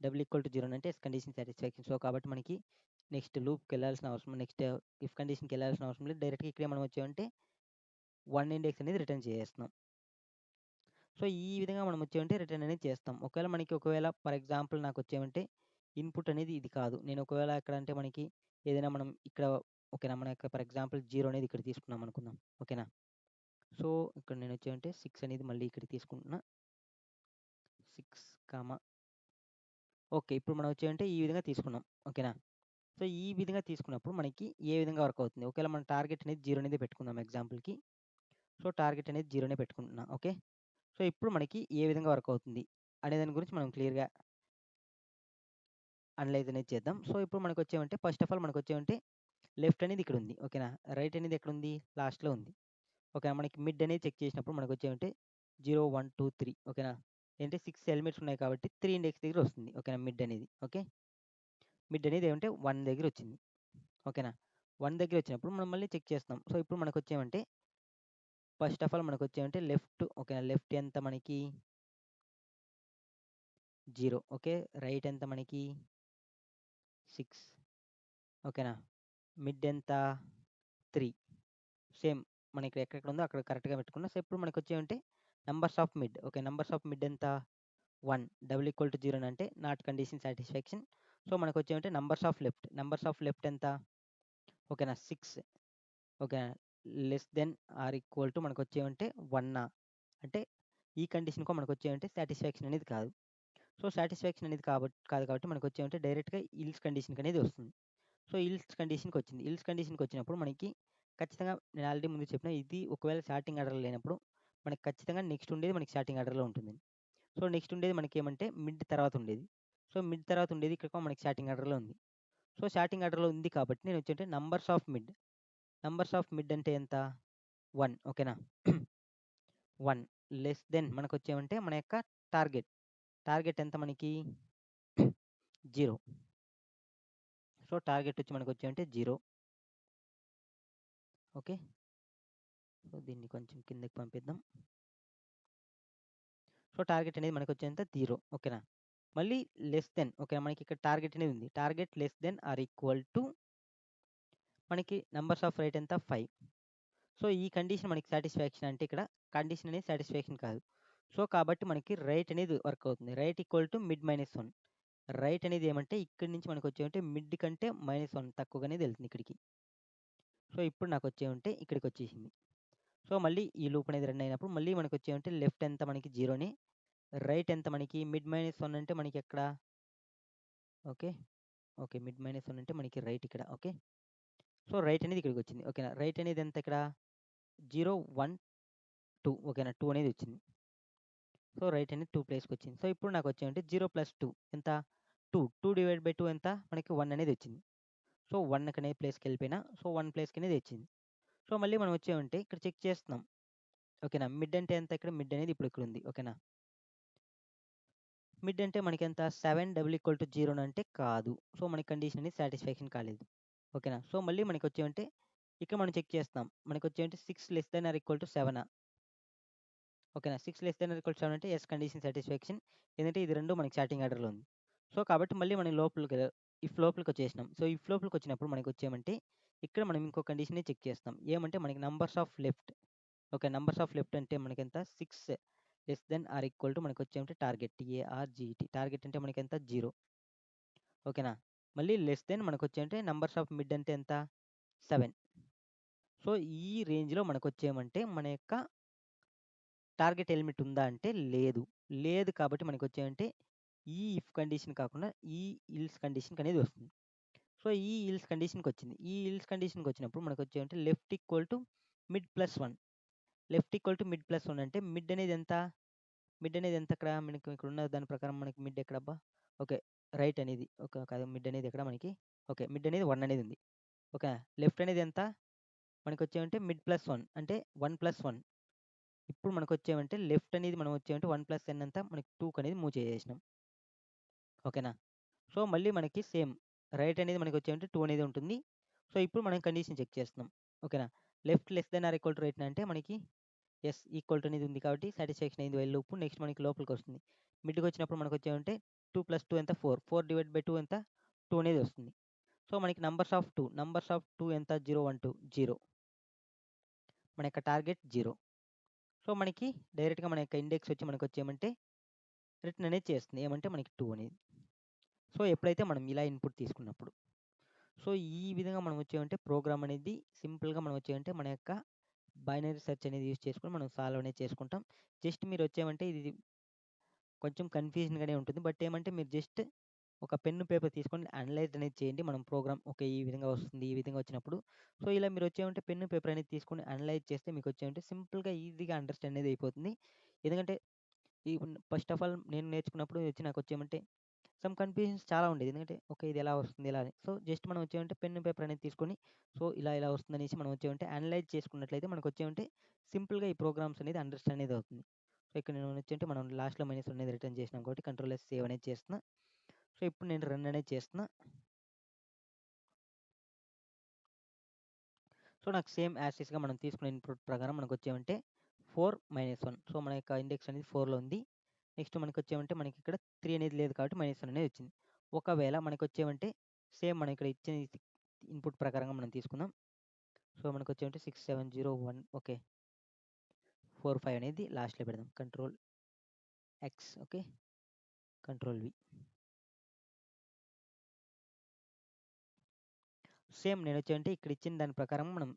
డబుల్ ఈక్వల్ టు 0 అంటే కండిషన్ సాటిస్ఫాక్షన్. సో కాబట్టి మనకి నెక్స్ట్ లూప్కి వెళ్ళాల్సిన అవసరం, నెక్స్ట్ ఇఫ్ కండిషన్కి వెళ్ళాల్సిన అవసరం లేదు, డైరెక్ట్గా ఇక్కడే మనం వచ్చామంటే 1 ఇండెక్స్ అనేది రిటర్న్ చేసేస్తున్నాం. సో ఈ విధంగా మనం వచ్చేమంటే రిటర్న్ అనేది చేస్తాం. ఒకవేళ ఫర్ ఎగ్జాంపుల్ నాకు వచ్చేమంటే ఇన్పుట్ అనేది ఇది కాదు, నేను ఒకవేళ ఎక్కడ అంటే మనకి ఏదైనా మనం ఇక్కడ ఓకేనా, మన యొక్క ఫర్ ఎగ్జాంపుల్ 0 అనేది ఇక్కడ తీసుకున్నాం అనుకుందాం. ఓకేనా, సో ఇక్కడ నేను వచ్చేమంటే 6 అనేది మళ్ళీ ఇక్కడ తీసుకుంటున్నా 6 ఓకే, ఇప్పుడు మనం వచ్చేమంటే ఈ విధంగా తీసుకున్నాం. ఓకేనా, సో ఈ విధంగా తీసుకున్నప్పుడు మనకి ఏ విధంగా వర్క్ అవుతుంది, ఒకవేళ మన టార్గెట్ అనేది 0 అనేది పెట్టుకుందాం ఎగ్జాంపుల్కి. సో టార్గెట్ అనేది 0నే పెట్టుకుంటున్నా. ఓకే, సో ఇప్పుడు మనకి ఏ విధంగా వర్క్ అవుతుంది అనే దాని గురించి మనం క్లియర్గా అనలైజ్ అనేది చేద్దాం. సో ఇప్పుడు మనకు వచ్చేమంటే ఫస్ట్ ఆఫ్ ఆల్ మనకు వచ్చేమంటే లెఫ్ట్ అనేది ఇక్కడ ఉంది. ఓకేనా, రైట్ అనేది ఎక్కడ ఉంది లాస్ట్లో ఉంది. ఓకేనా, మనకి మిడ్ అనేది చెక్ చేసినప్పుడు మనకు వచ్చేమంటే 0 1 2 3 ఓకేనా, ఏంటంటే 6 ఎలిమెంట్స్ ఉన్నాయి కాబట్టి 3 ఇండెక్స్ దగ్గర వస్తుంది. ఓకేనా, మిడ్ అనేది ఓకే, మిడ్ అనేది ఏమంటే 1 దగ్గర వచ్చింది. ఓకేనా, 1 దగ్గర వచ్చినప్పుడు మనం మళ్ళీ చెక్ చేస్తాం. సో ఇప్పుడు మనకు వచ్చేమంటే ఫస్ట్ ఆఫ్ ఆల్ మనకు వచ్చేమంటే లెఫ్ట్ ఓకేనా, లెఫ్ట్ ఎంత మనకి 0 ఓకే, రైట్ ఎంత మనకి 6 ఓకేనా, మిడ్ ఎంత 3 సేమ్ మనకి ఎక్కడెక్కడ ఉందో అక్కడ కరెక్ట్గా పెట్టుకున్నా. సో ఇప్పుడు మనకు వచ్చేమంటే numbers of mid okay, numbers of mid ఎంత 1 డబుల్ ఈక్వల్ టు 0 అంటే నాట్ కండిషన్ సాటిస్ఫాక్షన్. సో మనకు వచ్చేమంటే నంబర్స్ ఆఫ్ లెఫ్ట్ ఎంత ఓకేనా 6 ఓకేనా, less than or equal to మనకు వచ్చేమంటే 1 అంటే ఈ కండిషన్కో మనకు వచ్చేమంటే సాటిస్ఫాక్షన్ అనేది కాదు. సో సాటిస్ఫాక్షన్ అనేది కాదు కాబట్టి మనకు వచ్చేమంటే డైరెక్ట్గా ఇల్స్ కండిషన్కి అనేది వస్తుంది. సో ఇల్స్ కండిషన్కి వచ్చింది, ఇల్స్ కండిషన్కి వచ్చినప్పుడు మనకి ఖచ్చితంగా నేను ఆల్రెడీ ముందు చెప్పిన ఇది ఒకవేళ స్టార్టింగ్ ఆర్డర్ లేనప్పుడు మనకి ఖచ్చితంగా నెక్స్ట్ ఉండేది మనకి స్టార్టింగ్ ఆర్డర్లో ఉంటుంది. సో నెక్స్ట్ ఉండేది మనకి ఏమంటే మిడ్ తర్వాత ఉండేది. సో మిడ్ తర్వాత ఉండేది ఇక్కడ మనకి స్టార్టింగ్ ఆర్డర్లో ఉంది. సో షార్టింగ్ ఆర్డర్లో ఉంది కాబట్టి నేను వచ్చి అంటే నంబర్స్ ఆఫ్ మిడ్ అంటే ఎంత 1 ఓకేనా 1 లెస్ దెన్ మనకు వచ్చేమంటే మన యొక్క టార్గెట్ ఎంత మనకి 0. సో టార్గెట్ వచ్చి మనకు వచ్చేమంటే 0. ఓకే, సో దీన్ని కొంచెం కిందకి పంపిద్దాం. సో టార్గెట్ అనేది మనకు వచ్చేంత 0 ఓకేనా. మళ్ళీ లెస్ దెన్ ఓకే, మనకి ఇక్కడ టార్గెట్ అనేది ఉంది. Target less than or equal to మనకి నంబర్స్ ఆఫ్ రైట్ ఎంత 5. సో ఈ కండిషన్ మనకి సాటిస్ఫాక్షన్ అంటే ఇక్కడ కండిషన్ అనేది సాటిస్ఫాక్షన్ కాదు. సో కాబట్టి మనకి రైట్ అనేది వర్క్ అవుతుంది. Right equal to mid -1. Right అనేది ఏమంటే ఇక్కడి నుంచి మనకు వచ్చేమంటే మిడ్ కంటే -1 తక్కువగానే వెళ్తుంది ఇక్కడికి. సో ఇప్పుడు నాకు వచ్చేమంటే ఇక్కడికి వచ్చేసింది. సో మళ్ళీ ఈ లూప్ అనేది రన్ అయినప్పుడు మళ్ళీ మనకు వచ్చేమంటే లెఫ్ట్ ఎంత మనకి 0ని, రైట్ ఎంత మనకి మిడ్ -1 అంటే మనకి ఎక్కడ ఓకే మిడ్ -1 అంటే మనకి రైట్ ఇక్కడ. ఓకే, సో రైట్ అనేది ఇక్కడికి వచ్చింది ఓకేనా. రైట్ అనేది ఎంత ఇక్కడ 0 1 2 ఓకేనా, 2 అనేది వచ్చింది. సో రైట్ అనేది 2 ప్లేస్కి వచ్చింది. సో ఇప్పుడు నాకు వచ్చేమంటే 0 + 2 ఎంత 2 డివైడ్ బై 2 ఎంత మనకి 1 అనేది వచ్చింది. సో 1 అనే ప్లేస్కి వెళ్ళిపోయినా సో 1 ప్లేస్కి అనేది వచ్చింది. సో మళ్ళీ మనం వచ్చేమంటే ఇక్కడ చెక్ చేస్తున్నాం ఓకేనా. మిడ్ అంటే ఎంత ఇక్కడ మిడ్ అనేది ఇప్పుడు ఇక్కడ ఉంది ఓకేనా. మిడ్ అంటే మనకి ఎంత 7 = 0 అంటే కాదు. సో మనకి కండిషన్ అనేది సాటిస్ఫాక్షన్ కాలేదు ఓకేనా. సో మళ్ళీ మనకి వచ్చేమంటే ఇక్కడ మనం చెక్ చేస్తాం. మనకి వచ్చేమంటే 6 ≤ 7 ఓకేనా. 6 ≤ 7 అంటే ఎస్ కండిషన్ సాటిస్ఫాక్షన్. ఎందుకంటే ఇది రెండు మనకి స్టార్టింగ్ ఆర్డర్లో ఉంది. సో కాబట్టి మళ్ళీ మనం లోపలికి వచ్చేసినాం. సో లోపలికి వచ్చినప్పుడు మనకి వచ్చేమంటే ఇక్కడ మనం ఇంకో కండిషన్ చెక్ చేస్తాం. ఏమంటే మనకి numbers of left okay, numbers of left అంటే మనకి ఎంత 6 ≤ మనకి వచ్చేమంటే టార్గెట్ TARGET. టార్గెట్ అంటే మనకి ఎంత 0 ఓకేనా. మళ్ళీ లెస్ దెన్ మనకు వచ్చేమంటే నంబర్స్ ఆఫ్ మిడ్ అంటే ఎంత 7. సో ఈ రేంజ్లో మనకు వచ్చేమంటే మన యొక్క టార్గెట్ ఎలిమెంట్ ఉందా అంటే లేదు కాబట్టి మనకి వచ్చేమంటే ఈ ఇఫ్ కండిషన్ కాకుండా ఈ ఇల్స్ కండిషన్ అనేది వస్తుంది. సో ఈ ఇల్స్ కండిషన్కి వచ్చింది. ఈ ఇల్స్ కండిషన్కి వచ్చినప్పుడు మనకు వచ్చేమంటే left equal to mid +1. Left equal to mid +1 అంటే మిడ్ అనేది ఎంత ఇక్కడ మనకి ఇక్కడ ఉన్న దాని ప్రకారం మనకి మిడ్ ఎక్కడబ్బా ఓకే రైట్ అనేది ఓకే కాదు మిడ్ అనేది ఎక్కడ మనకి ఓకే మిడ్ అనేది 1 అనేది ఉంది ఓకే. లెఫ్ట్ అనేది ఎంత మనకి వచ్చేమంటే మిడ్ +1 అంటే 1 + 1. ఇప్పుడు మనకు వచ్చేమంటే లెఫ్ట్ అనేది మనం వచ్చేమంటే 1 + n అంతా మనకి 2 అనేది మూవ్ చేసేసినాం ఓకేనా. సో మళ్ళీ మనకి సేమ్ రైట్ అనేది మనకి వచ్చేమంటే 2 అనేది ఉంటుంది. సో ఇప్పుడు మనం కండిషన్ చెక్ చేస్తున్నాం ఓకేనా. లెఫ్ట్ <= రైట్ అంటే మనకి ఎస్ ఈక్వల్ టు అనేది ఉంది కాబట్టి సాటిస్ఫాక్షన్ అయింది వైల్ లూప్. నెక్స్ట్ మనకి లోపలికి వస్తుంది. మిడ్కి వచ్చినప్పుడు మనకు వచ్చేమంటే 2 + 2 ఎంత 4 డివైడ్ బై 2 ఎంత 2 అనేది వస్తుంది. సో మనకి నంబర్స్ ఆఫ్ 2 ఎంత 0 1 2 0. మన యొక్క టార్గెట్ 0. సో మనకి డైరెక్ట్గా మన యొక్క ఇండెక్స్ వచ్చి మనకు వచ్చేమంటే రిటర్న్ అనేది చేస్తుంది ఏమంటే మనకి 2 అనేది. సో ఎప్పుడైతే మనం ఇలా ఇన్పుట్ తీసుకున్నప్పుడు సో ఈ విధంగా మనం వచ్చేమంటే ప్రోగ్రామ్ అనేది సింపుల్గా మనం వచ్చేమంటే మన యొక్క బైనరీ సెర్చ్ అనేది యూజ్ చేసుకొని మనం సాల్వ్ అనేది చేసుకుంటాం. జస్ట్ మీరు వచ్చేమంటే ఇది కొంచెం కన్ఫ్యూజన్గానే ఉంటుంది. బట్ ఏమంటే మీరు జస్ట్ ఒక పెన్ను పేపర్ తీసుకొని అనలైజ్ అనేది చేయండి. మనం ప్రోగ్రామ్ ఓకే ఈ విధంగా వస్తుంది ఈ విధంగా వచ్చినప్పుడు సో ఇలా మీరు వచ్చేమంటే పెన్ను పేపర్ అనేది తీసుకొని అనలైజ్ చేస్తే మీకు వచ్చేమంటే సింపుల్గా ఈజీగా అండర్స్టాండ్ అనేది అయిపోతుంది. ఎందుకంటే ఈ ఫస్ట్ ఆఫ్ ఆల్ నేను నేర్చుకున్నప్పుడు వచ్చి నాకు వచ్చేమంటే సమ్ కన్ఫ్యూజన్స్ చాలా ఉండేది. ఎందుకంటే ఓకే ఇది ఎలా వస్తుంది ఇలా అని. సో జస్ట్ మనం వచ్చేమంటే పెన్ను పేపర్ అనేది తీసుకొని సో ఇలా వస్తుంది అనేసి మనం వచ్చేమంటే అనలైజ్ చేసుకున్నట్లయితే మనకు వచ్చేమంటే సింపుల్గా ఈ ప్రోగ్రామ్స్ అనేది అండర్స్టాండ్ అనేది అవుతుంది. సో ఇక్కడ నేను వచ్చేంటే మనం లాస్ట్లో -1 అనేది రిటర్న్ చేసినాం కాబట్టి కంట్రోల్ సేవ్ అనేది చేస్తున్నా. సో ఇప్పుడు నేను రన్ అనేది చేస్తున్నా. సో నాకు సేమ్ యాసిస్గా మనం తీసుకున్న ఇన్పుట్ ప్రకారం మనకు వచ్చేమంటే 4 -1. సో మన యొక్క ఇండెక్స్ అనేది 4లో ఉంది. నెక్స్ట్ మనకి వచ్చేమంటే మనకి ఇక్కడ 3 అనేది లేదు కాబట్టి -1 అనేది వచ్చింది. ఒకవేళ మనకి వచ్చేమంటే సేమ్ మనం ఇక్కడ ఇచ్చిన ఇన్పుట్ ప్రకారంగా మనం తీసుకుందాం. సో మనకు వచ్చేమంటే 6 7 0 1 ఓకే 4 5 అనేది లాస్ట్లో పెడదాం. Ctrl+X okay Ctrl+V. సేమ్ నేను వచ్చేమంటే ఇక్కడ ఇచ్చిన దాని ప్రకారం మనం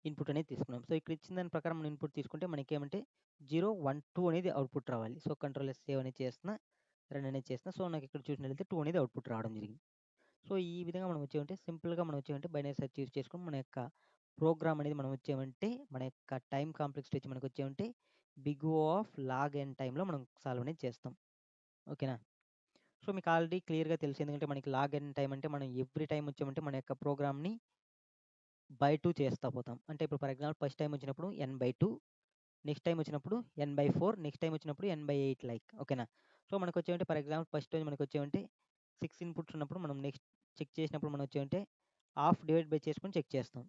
ఇన్పుట్ అనేది తీసుకున్నాం. సో ఇక్కడ ఇచ్చిన దాని ప్రకారం మనం ఇన్పుట్ తీసుకుంటే మనకి ఏమంటే 0 1 2 అనేది అవుట్పుట్ రావాలి. సో Ctrl+S సేవ్ అనేది చేస్తున్నా, రన్ అనేది చేస్తున్నా. సో నాకు ఇక్కడ చూసినట్లయితే 2 అనేది అవుట్పుట్ రావడం జరిగింది. సో ఈ విధంగా మనం వచ్చేమంటే సింపుల్గా మనం వచ్చేమంటే బైనరీ సెర్చ్ యూజ్ చేసుకొని మన యొక్క ప్రోగ్రామ్ అనేది మనం వచ్చేమంటే మన యొక్క టైం కాంప్లెక్సిటీ వచ్చి మనకు వచ్చేమంటే big O of log n టైంలో మనం సాల్వ్ అనేది చేస్తాం ఓకేనా. సో మీకు ఆల్రెడీ క్లియర్‌గా తెలుసు. ఎందుకంటే మనకి లాగిన్ టైమ్ అంటే మనం ఎవ్రీ టైమ్ వచ్చామంటే మన యొక్క ప్రోగ్రామ్‌ని బై 2 చేస్తా పోతాం. అంటే ఇప్పుడు ఫర్ ఎగ్జాంపుల్ ఫస్ట్ టైమ్ వచ్చినప్పుడు n/2, నెక్స్ట్ టైమ్ వచ్చినప్పుడు n/4, నెక్స్ట్ టైమ్ వచ్చినప్పుడు n/8 లైక్ ఓకేనా. సో మనకొచ్చేమంటే ఫర్ ఎగ్జాంపుల్ ఫస్ట్ రోజు మనకొచ్చేమంటే 6 ఇన్పుట్స్ ఉన్నప్పుడు మనం నెక్స్ట్ చెక్ చేసినప్పుడు మనం వచ్చేమంటే హాఫ్ డివైడ్ బై చేసుకొని చెక్ చేస్తాం.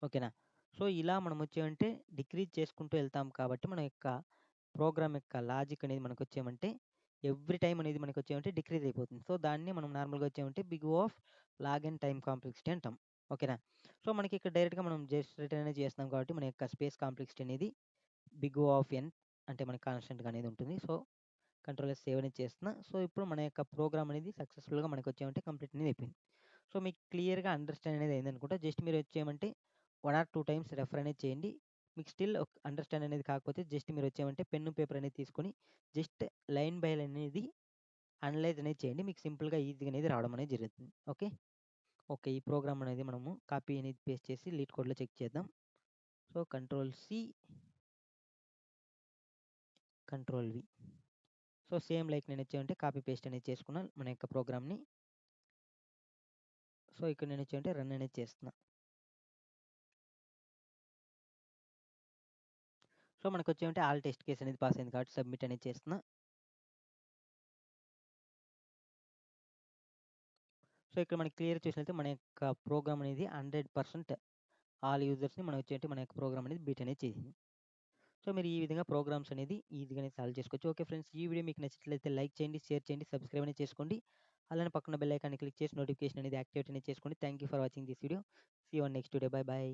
ఓకేనా. సో ఇలా మనం వచ్చేమంటే డిక్రీజ్ చేసుకుంటూ వెళ్తాం కాబట్టి మన యొక్క ప్రోగ్రామ్ యొక్క లాజిక్ అనేది మనకొచ్చేమంటే ఎవ్రీ టైమ్ అనేది మనకొచ్చేమంటే డిక్రీజ్ అయిపోతుంది. సో దాన్ని మనం నార్మల్‌గా వచ్చేమంటే big O of log and time complexity అంటాం. ఓకేనా. సో మనకి ఇక్కడ డైరెక్ట్‌గా మనం జస్ట్ రిటర్న్ అనేది చేస్తున్నాం కాబట్టి మన యొక్క స్పేస్ కాంప్లెక్సిటీ అనేది బిగ్ O ఆఫ్ n అంటే మనకి కాన్స్టెంట్‌గా అనేది ఉంటుంది. సో కంట్రోల్ ఎస్ సేవ్ అనేది చేస్తున్నా. సో ఇప్పుడు మన యొక్క ప్రోగ్రామ్ అనేది సక్సెస్‌ఫుల్‌గా మనకొచ్చేమంటే కంప్లీట్ అనేది అయిపోయింది. సో మీకు క్లియర్‌గా అండర్‌స్టాండ్ అనేది అయిందనుకుంటా. జస్ట్ మీరు వచ్చేయమంటే 1 ఆర్ 2 టైమ్స్ రెఫర్ అనేది చేయండి. మీకు స్టిల్ అండర్‌స్టాండ్ అనేది కాకపోతే జస్ట్ మీరు వచ్చేయమంటే పెన్ను, పేపర్ అనేది తీసుకొని జస్ట్ లైన్ బై లైన్ అనేది అనలైజ్ అనేది చేయండి. మీకు సింపుల్‌గా ఈజీగా అనేది రావడం అనేది జరుగుతుంది. ఓకే. ఓకే. ఈ ప్రోగ్రామ్ అనేది మనము కాపీ అనేది పేస్ట్ చేసి లీడ్ కోడ్‌లో చెక్ చేద్దాం. So control C, control V. So same like నేను వచ్చేమంటే కాపీ పేస్ట్ అనేది చేసుకున్నాను మన యొక్క ప్రోగ్రామ్‌ని. సో ఇక్కడ నేను వచ్చేమంటే రన్ అనేది చేస్తున్నా. సో మనకొచ్చేమంటే ఆల్ టెస్ట్ కేస్ అనేది పాస్ అయింది కాబట్టి సబ్మిట్ అనేది చేస్తున్నా. సో ఇక్కడ మనకి క్లియర్ చూసినట్లయితే మన యొక్క ప్రోగ్రామ్ అనేది 100% ఆల్ యూజర్స్‌ని మనం వచ్చేంటి మన యొక్క ప్రోగ్రామ్ అనేది బీట్ అనేది చేసింది. సో మీరు ఈ విధంగా ప్రోగ్రామ్స్ అనేది ఈజీగానే సాల్వ్ చేసుకోవచ్చు. ఓకే ఫ్రెండ్స్, ఈ వీడియో మీకు నచ్చినట్లయితే లైక్ చేయండి, షేర్ చేయండి, సబ్స్క్రైబ్ అనేది చేసుకోండి. అలానే పక్కన బెల్ ఐకాన్ని క్లిక్ చేసి నోటిఫికేషన్ అనేది యాక్టివేట్ అనేది చేసుకోండి. Thank you for watching this video. See you on next video. Bye by.